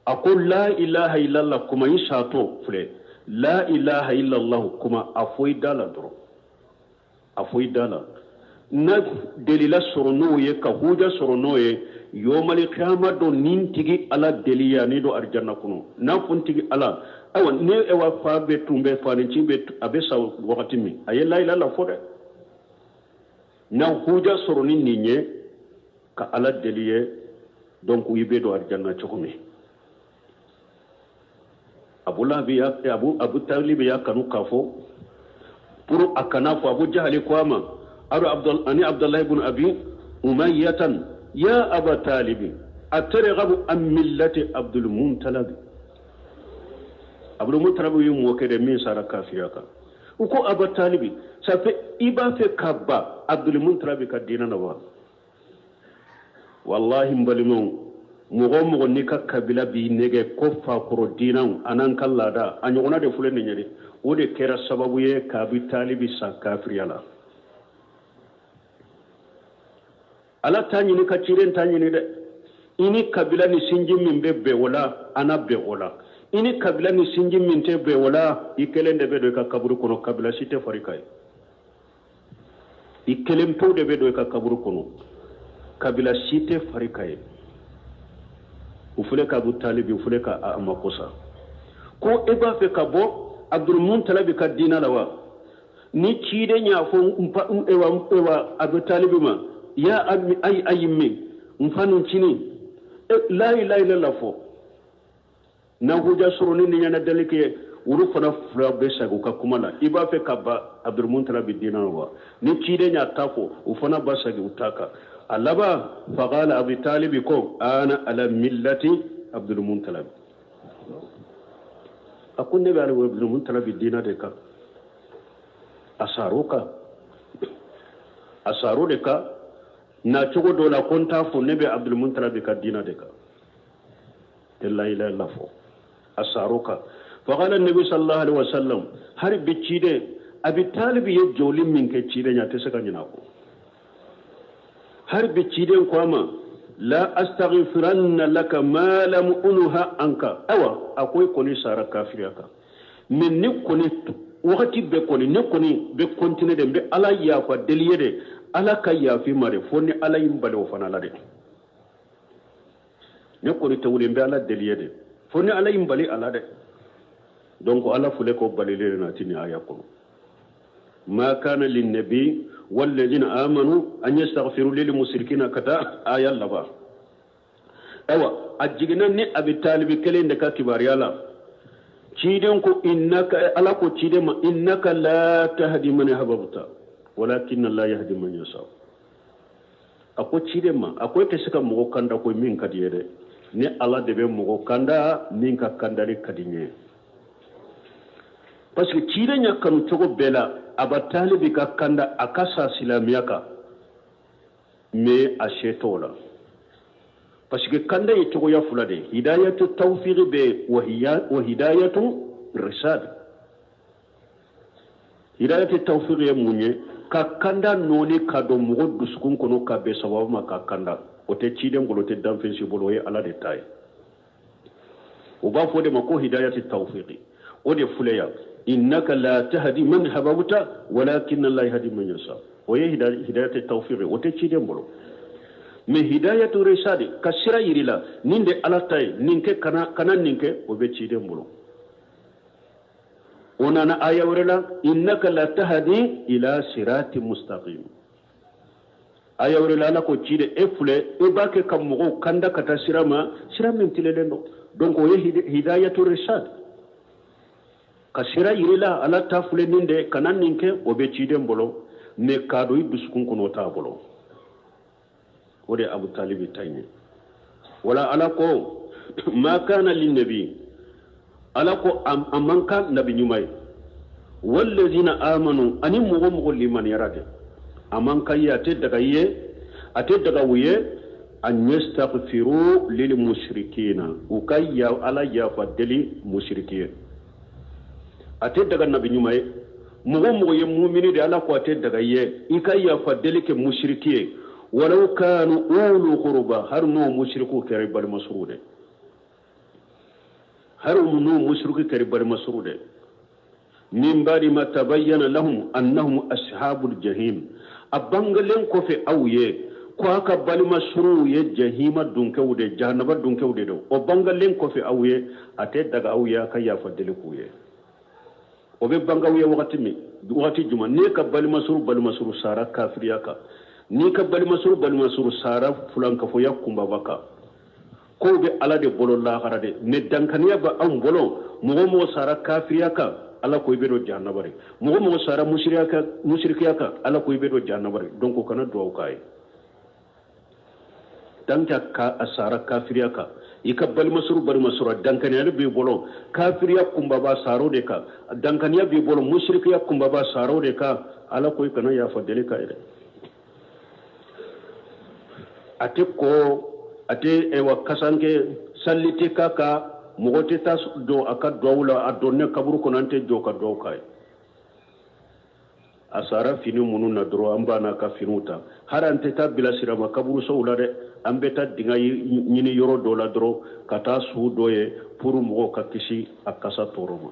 akon la ilaha illa Allah kuma yisato fule la ilaha illa Allah kuma afoy dala dro afoy dala na delila sorono ye ka huja sorono ye yomali qiyama do nin tigi ala deliya ni do arjanna kuno na fun tigi ala awa ne ewa fa be tumbe fa ni cimbe abe sa wakati mi aye la ila la fode na huja soroni ninye ka ala deliye donc yibe do arjanna chokome abu talib ya kanu kafo pour akana fo abu jahali kwama abdullah ibn abi umayyatan ya aba talib atarghabu am millati abdul muntalab abdul muntalab yumo kede min sara kafiraka uko aba talib ça fait iba fe kabba abdul muntalab ka dinana wa wallahi mbalimon mogo ni ka kabila bi nege ko fa koro dinan anan kallada anyona de fulen nyeri o de kera sababu ye ka bi talibi sa kafiriyala ala tanyi ni ka ciren tanyi ni de ini kabila ni sinji min be wala ana be wala ini kabila ni sinji min te be wala ikelende be do ka kaburu kono kabila site farikai ikelem to de be do ka kaburu kono kabila site farikai ufule ka Abu Talib ufule ka amakosa ko eba fe ka bo Abdul Muntalib ka dina lawa ni cide nya fo ewa Abu Talib ma ya abi ayimmi mfanu chini la ilaha illa fo na huja suruni ni nyana dalike uru fana fula be sagu ka kumala iba fe ka ba Abdul Muntalib dina lawa ni cide nya tafo ufana basagi utaka alaba faqala Abu Talib ko ana ala millati Abdul Muntalib akunne be ala Abdul Muntalib dina de ka asaro de ka na cogo do la konta fo nebe Abdul Muntalib ka dina de ka la ilaha illa fo asaro ka faqala an-nabi sallallahu alaihi wasallam har bicide Abu Talib ye joli min ke cide nya te saka nyina ko har biciden kwama la astaghfiranna laka ma lam unha anka awa akoy koni sara kafiraka min ni koni wakati be koni ne koni be continue de be ala ya fa deliyede ala ka ya fi mare fonni ala yimbale o fana la de ne koni tawle be ala deliyede fonni ala yimbale ala de donc ala fule ko balile na tini aya ko ma kana lin nabi والذين آمنوا أن يستغفروا للمشركين كذا آية لبا أيوة أجينا ني أبي طالب كلين دكا كباريالا تشيدن كو إنك ألا كو تشيدن إنك لا تهدي من أحببت ولكن الله يهدي من يشاء أكو تشيدن ما أكو كسكا مغو كاندا كو مين كديره ni ala de be mogo kanda min ka kandari kadinye parce que tire nya kan togo bela aba talibi ka kanda akasa silamiyaka me ashetola parce que kanda yi togo ya fulade hidayatu tawfiq be wa hidayatu rishad hidayatu tawfiq ya munye ka kanda noni ka do mogo duskun kono ka be sababu ma ka kanda o te ciden golo te danfen si bolo ye ala de tay o ba fo de mako hidayatu tawfiq o de fuleya innaka la tahdi man habawta walakin Allah yahdi man yasha o ye hidayatu tawfiq o te ciden bolo me hidayatu rishad kasira yirila ninde ala tay ninke kana ninke o be ciden bolo onana aya wala innaka la tahdi ila siratin mustaqim aya wala la ko cide e fule e bake kam mo kanda kata sirama siramin tilelendo donc o ye hidayatu rishad kasira yirila ala ta fule ninde kanan ninke o be cide mbolo me kado ibuskun kono ta bolo ode Abu Talib tayni wala ala ko ma kana lin nabi ala ko amanka nabi nyumay wallazina amanu ani mugo liman yarade amanka yate daga wuye an yastaghfiru lil mushrikina ukayya ala ya fadli mushrikin ate daga nabi nyumay mugo ye mu'mini de ala ko ate daga ye ikayya fadli ke mushrikiye walau kanu ulu qurba har no mushriku kare bar masrude har no mushriku kare bar masrude min ba'di ma tabayyana lahum annahum ashabul jahim abangalen ko fe awye ko aka balima suru ye jahima dunkewde jahannaba dunkewde do o bangalen ko fe awye ate daga awya ka ya fadele kuye o be bangawiye wakati juma ne ka balima suru sara kafiriya ka ni ka balima suru sara fulan ka fo yakumba baka ko be ala de bolo la harade ne dankaniya ba am bolo mo sara kafiriya ka ala ko be do jahannabare mo sara mushrikiya ka ala ko be do jahannabare donc kana do kay danka ka asara kafiriya ka ika balima suru dankaniya be bolo kafiriya kumba ba saro de ka dankaniya be bolo mushrikiya kumba ba saro de ka ala ko kana ya fadele ka ire ate ewa kasanke sallite kaka mogote tas do aka dawla adonne kaburu konante jo ka do kai asara fini munu na dro amba na ka finuta harante ta bila sirama kaburu so ulare ambeta dinga nyini yoro do la dro kata su doye puru mo ka kisi akasa toroma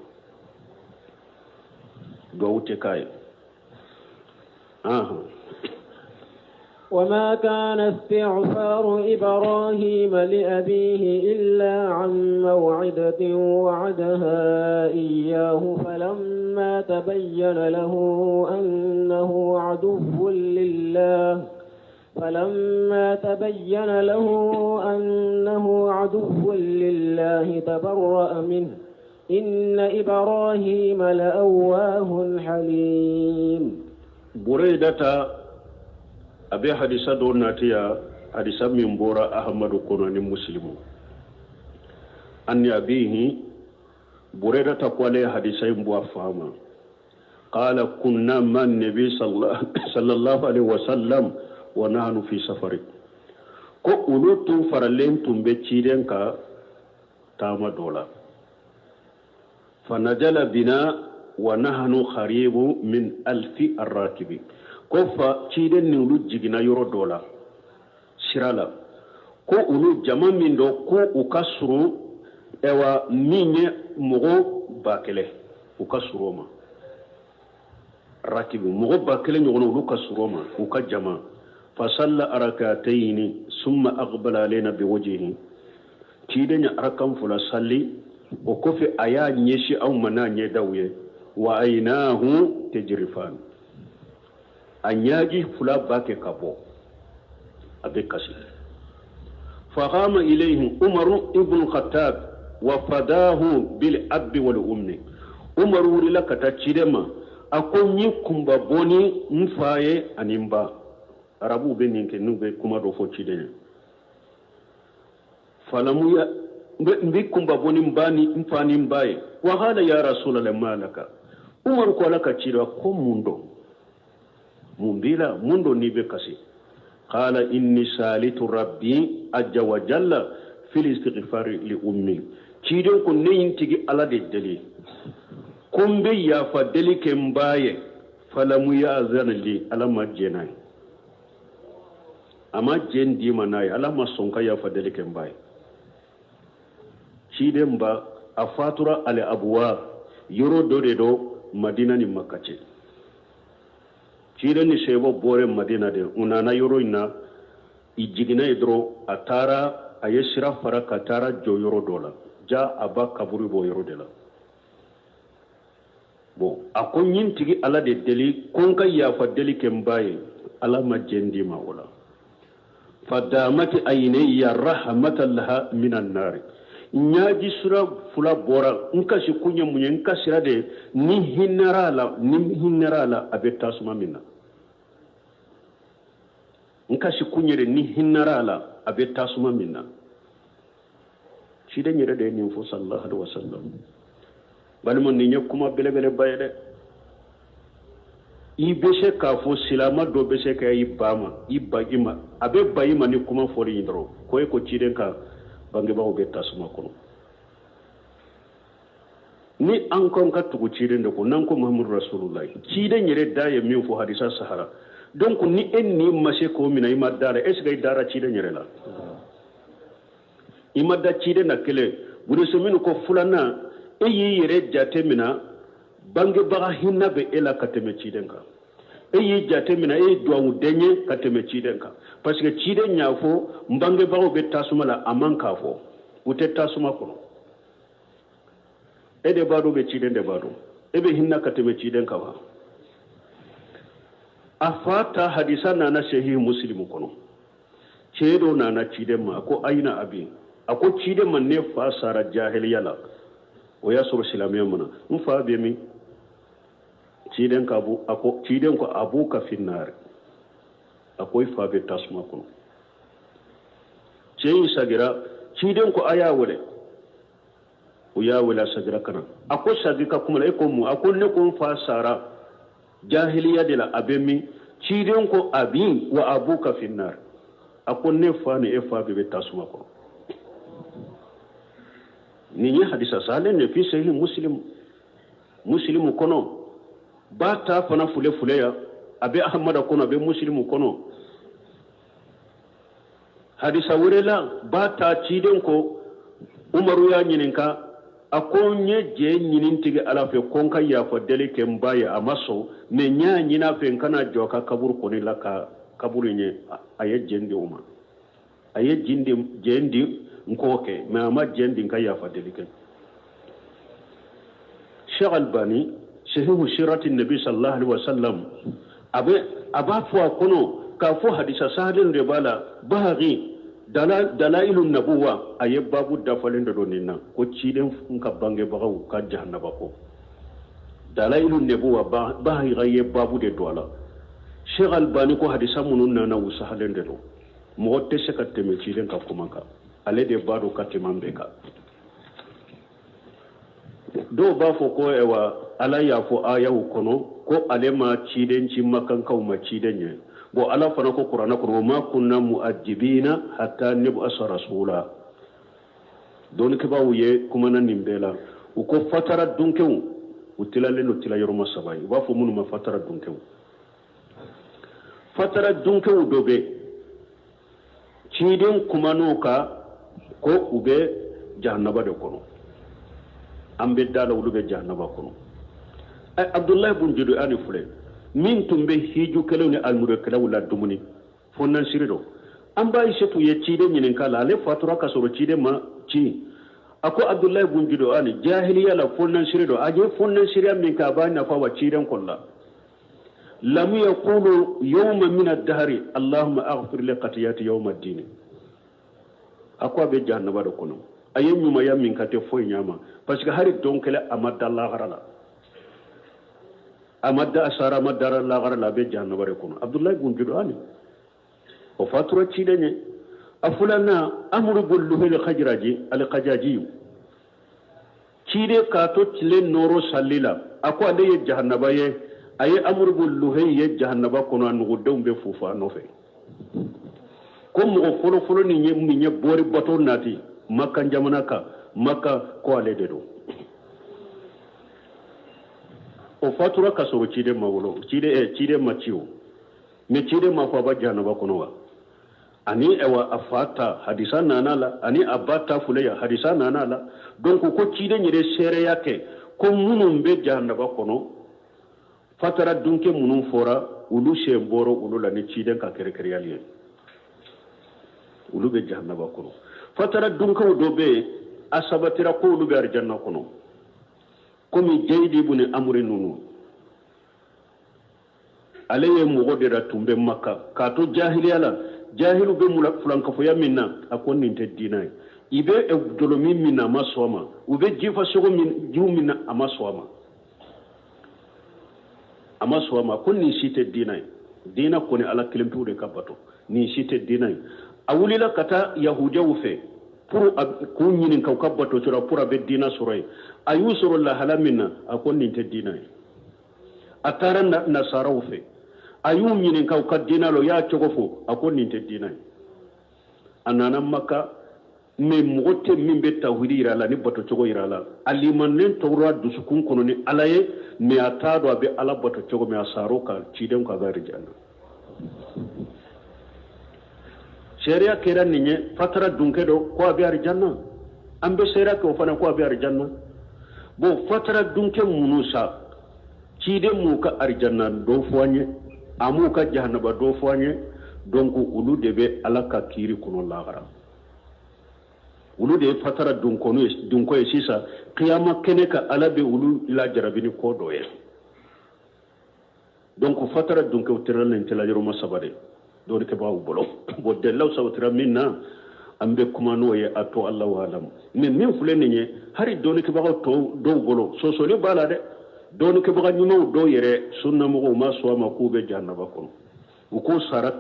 do ute kai وما كان استغفار إبراهيم لأبيه إلا عن موعدة وعدها إياه فلما تبين له أنه عدو لله تبرأ منه إن إبراهيم لأواه حليم. بريدة أبي حديثة دوناتيا حديثة من بورا أحمد كونان مسلم أن أبيه بريدة تقوالي حديثة مبوا فهما قال كنا من النبي صلى الله عليه وسلم ونحن في سفر ko ulu tun faralen tun be ciren ka tama dola fanajala bina wa nahnu kharibu min alfi arrakibi ko fa ciren ni ulu jigina yoro dola sirala ko ulu jama min do ko ukasuru ewa minye mugo bakele ukasuroma rakibi mugo bakele nyono ulu kasuroma ukajama فصلى ركعتين ثم أقبل علينا بوجهه تيدنا أركم فلا صلي وكفي آيات نيشي أو منا نيداوية وعيناه تجرفان أنياجي فلا باكي كابو أبي كسي فقام إليه عمر ابن الخطاب وفداه بالأب والأم عمر وللا كتاتشيدما أكون يكم بابوني مفاي أنيمبا arabu be ninke nube kuma do fo cidene falamu ya mbi kumba boni mbani mfani mbaye wa hala ya rasulullah malaka umar ko laka cira ko mumbila mundo ni be kasi qala inni salitu rabbi ajja wa jalla fil istighfar li ummi cidon ko neyin tigi ala de deli kumbe ya fa deli ke mbaye falamu ya azanali ala majjenai ama jen di manai ala masonka ya fadeli kembai chidem ba afatura ale abwa yoro dode do madina ni makache chiden ni sebo bore madina de unana yoro ina ijigina idro atara ayeshira fara katara jo yoro dola ja aba kaburi bo yoro dela bo akonyin tigi ala de deli konka ya fadeli kembai ala majendi ma wala فدامت عيني رحمة لها من النار نياجي سورة فلا بورا نكا شكوني مني نكا سرادة نهنرالا أبي تاسما منا نكا شكوني نهنرالا أبي تاسما منا شيدا نيرده نينفو صلى الله عليه وسلم بالمون نينيو كما بلا بلا بايده I bese ka fo silama do bese ka ibama ibagima abe bayima ni kuma fori indro ko e ko ciden ka bange ba be tasuma kono ni an kon ka tugu ciden de ko nan ko muhammadu rasulullah ciden yere daye min fo hadisa sahara donc ni en ni mashe ko mina ima dara es gay dara ciden yere la ima da ciden na kele buri so min ko fulana e yi yere jate mina bange baga hinna be ela kateme ciden ka yi jate mina duwawu denye ka teme ciden ka parce que ciden nya fo mbange bawo be tasuma la aman ka fo ute tasuma kono de bado be ciden de bado be hinna ka teme ciden ka ba afata hadisa na sahih muslim kono cedo na ciden ma ko aina abi ako ciden man ne fa sara jahiliya la o ya suru silamiya mana mun fa be mi ciden ka abu ako ciden ko abu ka finnar akoy fa be tasuma kono ceyi sagira ciden ko aya wole o ya wala sagira kana ako sagika kuma le ko mu ako ne ko fa sara jahiliya de la abemi ciden ko abi wa abu ka finnar ako ne fa ne e fa be tasuma kono ni hadisa sale ne fi sahih muslim kono bata fana fule ya abe ahmada kono abe muslim kono hadisa wurela bata ciden ko umaru ya nyininka akonye je nyinintige ala fe konka ya fa delike mbaye amaso ne nya nyina fe kana joka kabur koni laka kaburu nye aye jendi uma aye jendi nkoke ma ma jendi nka ya fa delike Sheikh Albani shehu shirati nabi sallallahu alaihi wasallam abafu kono ka fo hadisa sadin rebala bahari dalailun nabuwa aye babu dafalin da donina ko ciden nka bange bagaw ka jahannaba ko dalailun nabuwa bahari gaye babu de dola Sheikh Albani ko hadisa munun na usahalen de do mo te sekate me ciden ka kumanka ale de bado katimambe ka do ba fo ko ewa ala ya fo aya kono ko alema ciden ci makan kaw ma ciden ye bo ala fana ko qur'ana ko ma kunna mu'adibina hatta nib'asa rasula don ke bawuye kuma nan nimbela ko fatara dunkew utilale no tila yoroma sabai ba fo munu ma fatara dunkew dobe ciden kuma no ka ko ube jahannaba de kono ambe dala wulube jahannaba kono Abdullah ibn Judu ani fule min tumbe hiju kelewni almudo kelawla dumuni fonnan sirido amba ishetu ye cide nyinin kala le fatura kasoro cide ma ci ako Abdullah ibn Judu ani jahiliya la fonnan sirido aje fonnan siriya min ka bana fa wa ciden kolla lam yaqulu yawma min ad-dahri allahumma aghfir li qatiyati yawm ad-din ako be jahannaba do kono ayen nyuma ya min kate foy nyama parce que hari donkele amadda Allah garala amadda asara madara Allah garala be jahannaba re kono Abdullah ibn Judani o fatura cidenye afulana amru bulluhi al-qajaji cide ka to tile noro sallila ako ade ye jahannaba ye aye amru bulluhi ye jahannaba kono an gudum be fufa no fe ko mo folo ni nye bori bato nati makka jamana ka makka ko ale de do o fatura ka so cide mawlo cide maciwo me cide ma fa ba jahannaba kono wa ani ewa afata hadisa nanala ani abata fuleya hadisa nanala donc ko cide nyire sere yake ko munum be jahannaba kono fatara dunke munum fora ulu shemboro ulu la ni cide ka kere yali ulu be jahannaba kono fatara dunka do be asabatira ko ulu be arjanna kono komi jeydi bune amri nunu alaye mugodira tumbe makka kato jahiliyala jahilu be mula fulanka fo yaminna akon ninte dinay ibe e dolomi minna masoma ube jifa sogo min jumina amasoma kon ni site dinay dina ko ni ala kilimtu de kabato ni site dinay awulila kata yahudiya wufe pour ku nyinin kaw kabato tura pour be dina suray ayusuru la halamina akon ninte dinay atara nasara wufe ayum nyinin kaw kadina lo ya chogofo akon ninte dinay anana makka me mogote mimbe tawhidi irala ni bato chogo irala alimanen tawra dusukun kono ni alaye me atado abe ala bato chogo me asaro ka chiden ka gari janna sharia kera ninye fatara dunkedo ko abe arjanna ambe sharia ko fana ko abe arjanna bo fatara dunke munusa chide mu ka arjanna do foanye amu ka jahannaba do foanye donc ulu de be ala ka kiri kuno lagara ulu de fatara dunko e sisa qiyama kene ka ala be ulu ila jarabini ko doye donc fatara dunko uteral intela jero masabade do ke ba bolo bo de law sawtira minna ambe kumano ye ato Allah wa alam min fulene nye hari do ke ba to do bolo so so le bala de do ke ba nyuno do yere sunna mo ma so ma ku be jannaba kono uko sara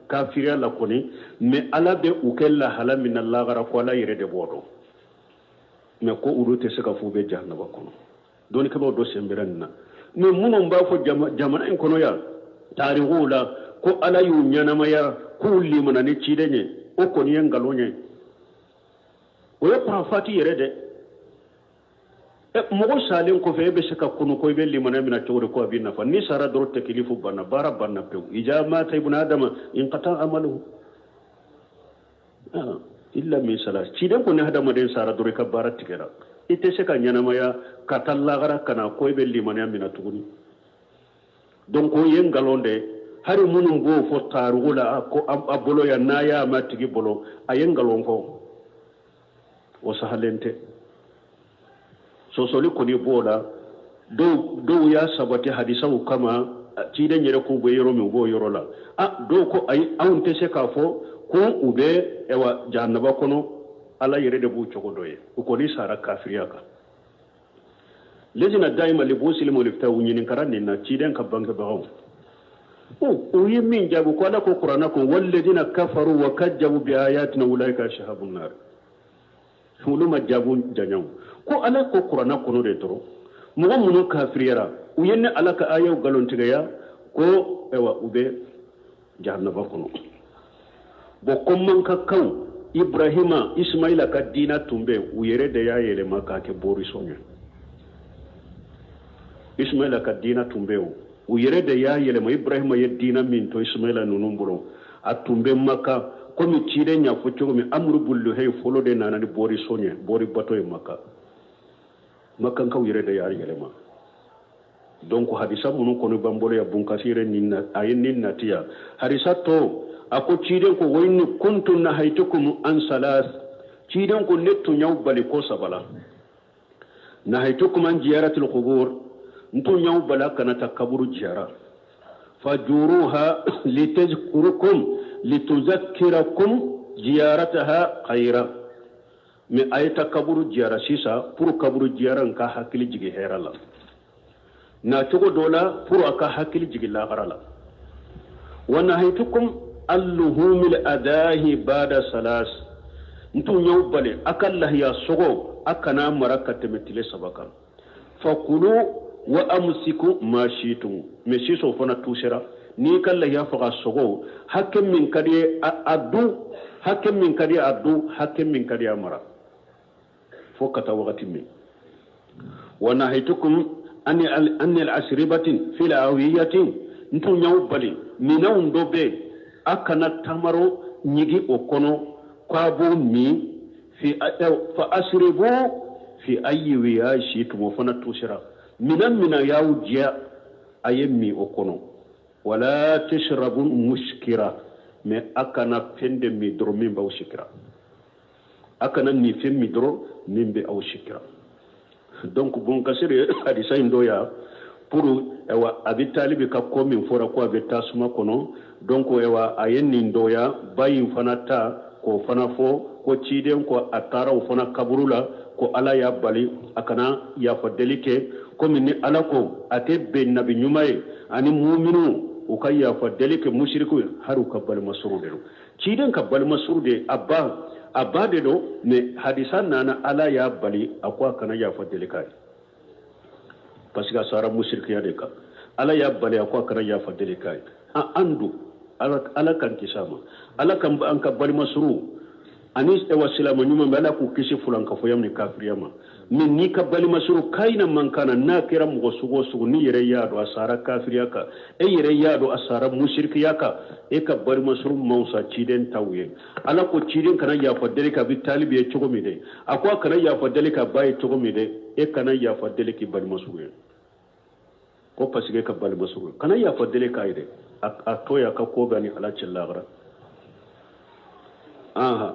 kafiriya la koni mais ala be ukella hala min Allah gara ko la yere de bodo mais ko urute se ka fu be jannaba kono don ke ba do semberanna mais munon ba fo jamana en kono ya tarihula ko ala yu nyanama ya ko limana ni cidenye o koni en galonye o ya prafati yere de mogo salen ko fe be se ka kunu ko be limana mina tawre ko abina fa ni sara doro taklifu banna bara banna pe ijama ibn adam in qata amalu illa min salas ciden ko ne hadama den sara doro ka bara tigera ite se ka nyanama ya katalla gara kana ko be limana mina tuguni donc o yen galonde hari munum go fo tarugula ko abolo ya naya matigi bolo ayen galon ko o sahalente sosoli koni bola do ya sabati hadisa kama ci den yere ko bo yoro mi bo yoro la do ko ay awunte se ka fo ko ube ewa jannaba kono ala yere de bu chogo doye ko ni sara kafiriya ka lejina daima le bo silimo le fta wunyin karani na ci den ka banka bawo o yimin jabu ko ala ko qur'ana ko walladina kafaru wa kajjabu bi ayatina ulaika shahabun nar fuluma jabu janyaw ko ala ko qur'ana kono de toro mo mun kafiriyara u yenne ala ka ayaw galontiga ya ko ewa ube jahannaba kono bo komman ka kan ibrahima ismaila ka dina tumbe u yere de ya yele maka ke bori sonya ismaila ka dina tumbe u yere de ya yele ma ibrahima ye dina min to ismaila nunumburo atumbe maka komi cide nya fo mi amru bullu hay folo de nanani bori sonya bori bato e maka makan kaw yere de yar yelema donc hadisa munun kono bambolo ya bunkasire ninna ayin ninna tiya hadisa to ako ciden ko wayni kuntum nahaytukum an salas ciden ko nettu nyaw bali ko sabala nahaytukum an ziyaratil qubur ntu nyaw bala kana takaburu ziyara fajuruha litazkurukum lituzakkirakum ziyarataha khayra mais ayta kaburu jiyara sisa pour kaburu jiyaran ka hakili jigi herala na togo dola pour aka hakili jigi lagarala wa nahaytukum alluhumil adahi ba'da salas ntu nyaw bale akalla ya sogo akana maraka temetile sabaka fakulu wa amsiku ma shitum mais siso fana tusera ni kalla ya faga sogo hakem min kadi addu hakem min kadi addu hakem min kadi amara فوقت وقت من ونهيتكم أن الأسربة في الأوية نتو نيوبالي منون دوبي أكنا تمرو نيجي أكونو قابو مي فأسربوا في أي ويا شيتم وفنا توشرا من ياو جيا أيمي أكونو ولا تشربوا مشكرا ما أكنا فندمي درمين باو شكرا akana ni fem midro nimbe aw shikra donc bon kasire hadisa indoya pour ewa abi talibi ka ko min fora ko abi tasuma kono donc ewa ayen ni ndoya bayin fanata ko fana fo ko ciden ko atara o fana kaburula ko ala ya bali akana ya fadelike ko min ala ko ate be nabi nyumaye ani mu'minu o kay ya fadelike mushriku haru kabal masrude ciden kabal masrude abade do ne hadisan nana ala ya bali akwa kana ya fadele kai parce que sara mushrik ya deka ala ya bali akwa kana ya fadele kai andu ala kan kisama ala kan an ka bali masru anis e wasila manyuma mala ku kishi fulan ka foyam ni kafiriyama min ni ka bali masru kaina man kana na kira mu sugo ni yere yado asara kafiriyaka e yere yado asara mushrikiyaka e ka bali masru mausa ciden tawye ala ko ciden kana ya fadele ka bi talibi e chogomi de akwa kana ya fadele ka baye chogomi de e kana ya fadele ki bali masru ko parce que ka bali masru kana ya fadele ka ide atoya ka ko bani ala cillagra aha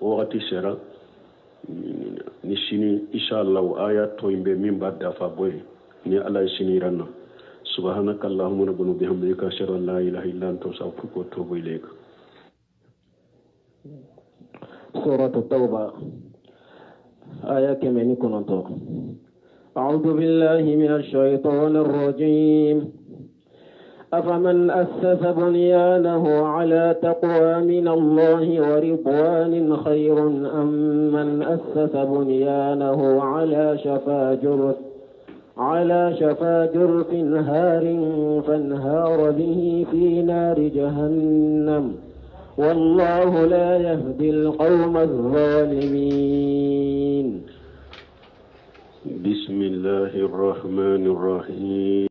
wakati sera ni sini inshallah aya to imbe min badda fa boy ni ala sini ranna subhanaka allahumma rabbana bihamdika ashhadu an la ilaha illa anta astaghfiruka wa atubu ilayk. سورة التوبة آية كمين كنتو. أعوذ بالله من الشيطان الرجيم. أفمن أسس بنيانه على تقوى من الله ورضوان خير أم من أسس بنيانه على شفا جرف هار فانهار به في نار جهنم والله لا يهدي القوم الظالمين. بسم الله الرحمن الرحيم.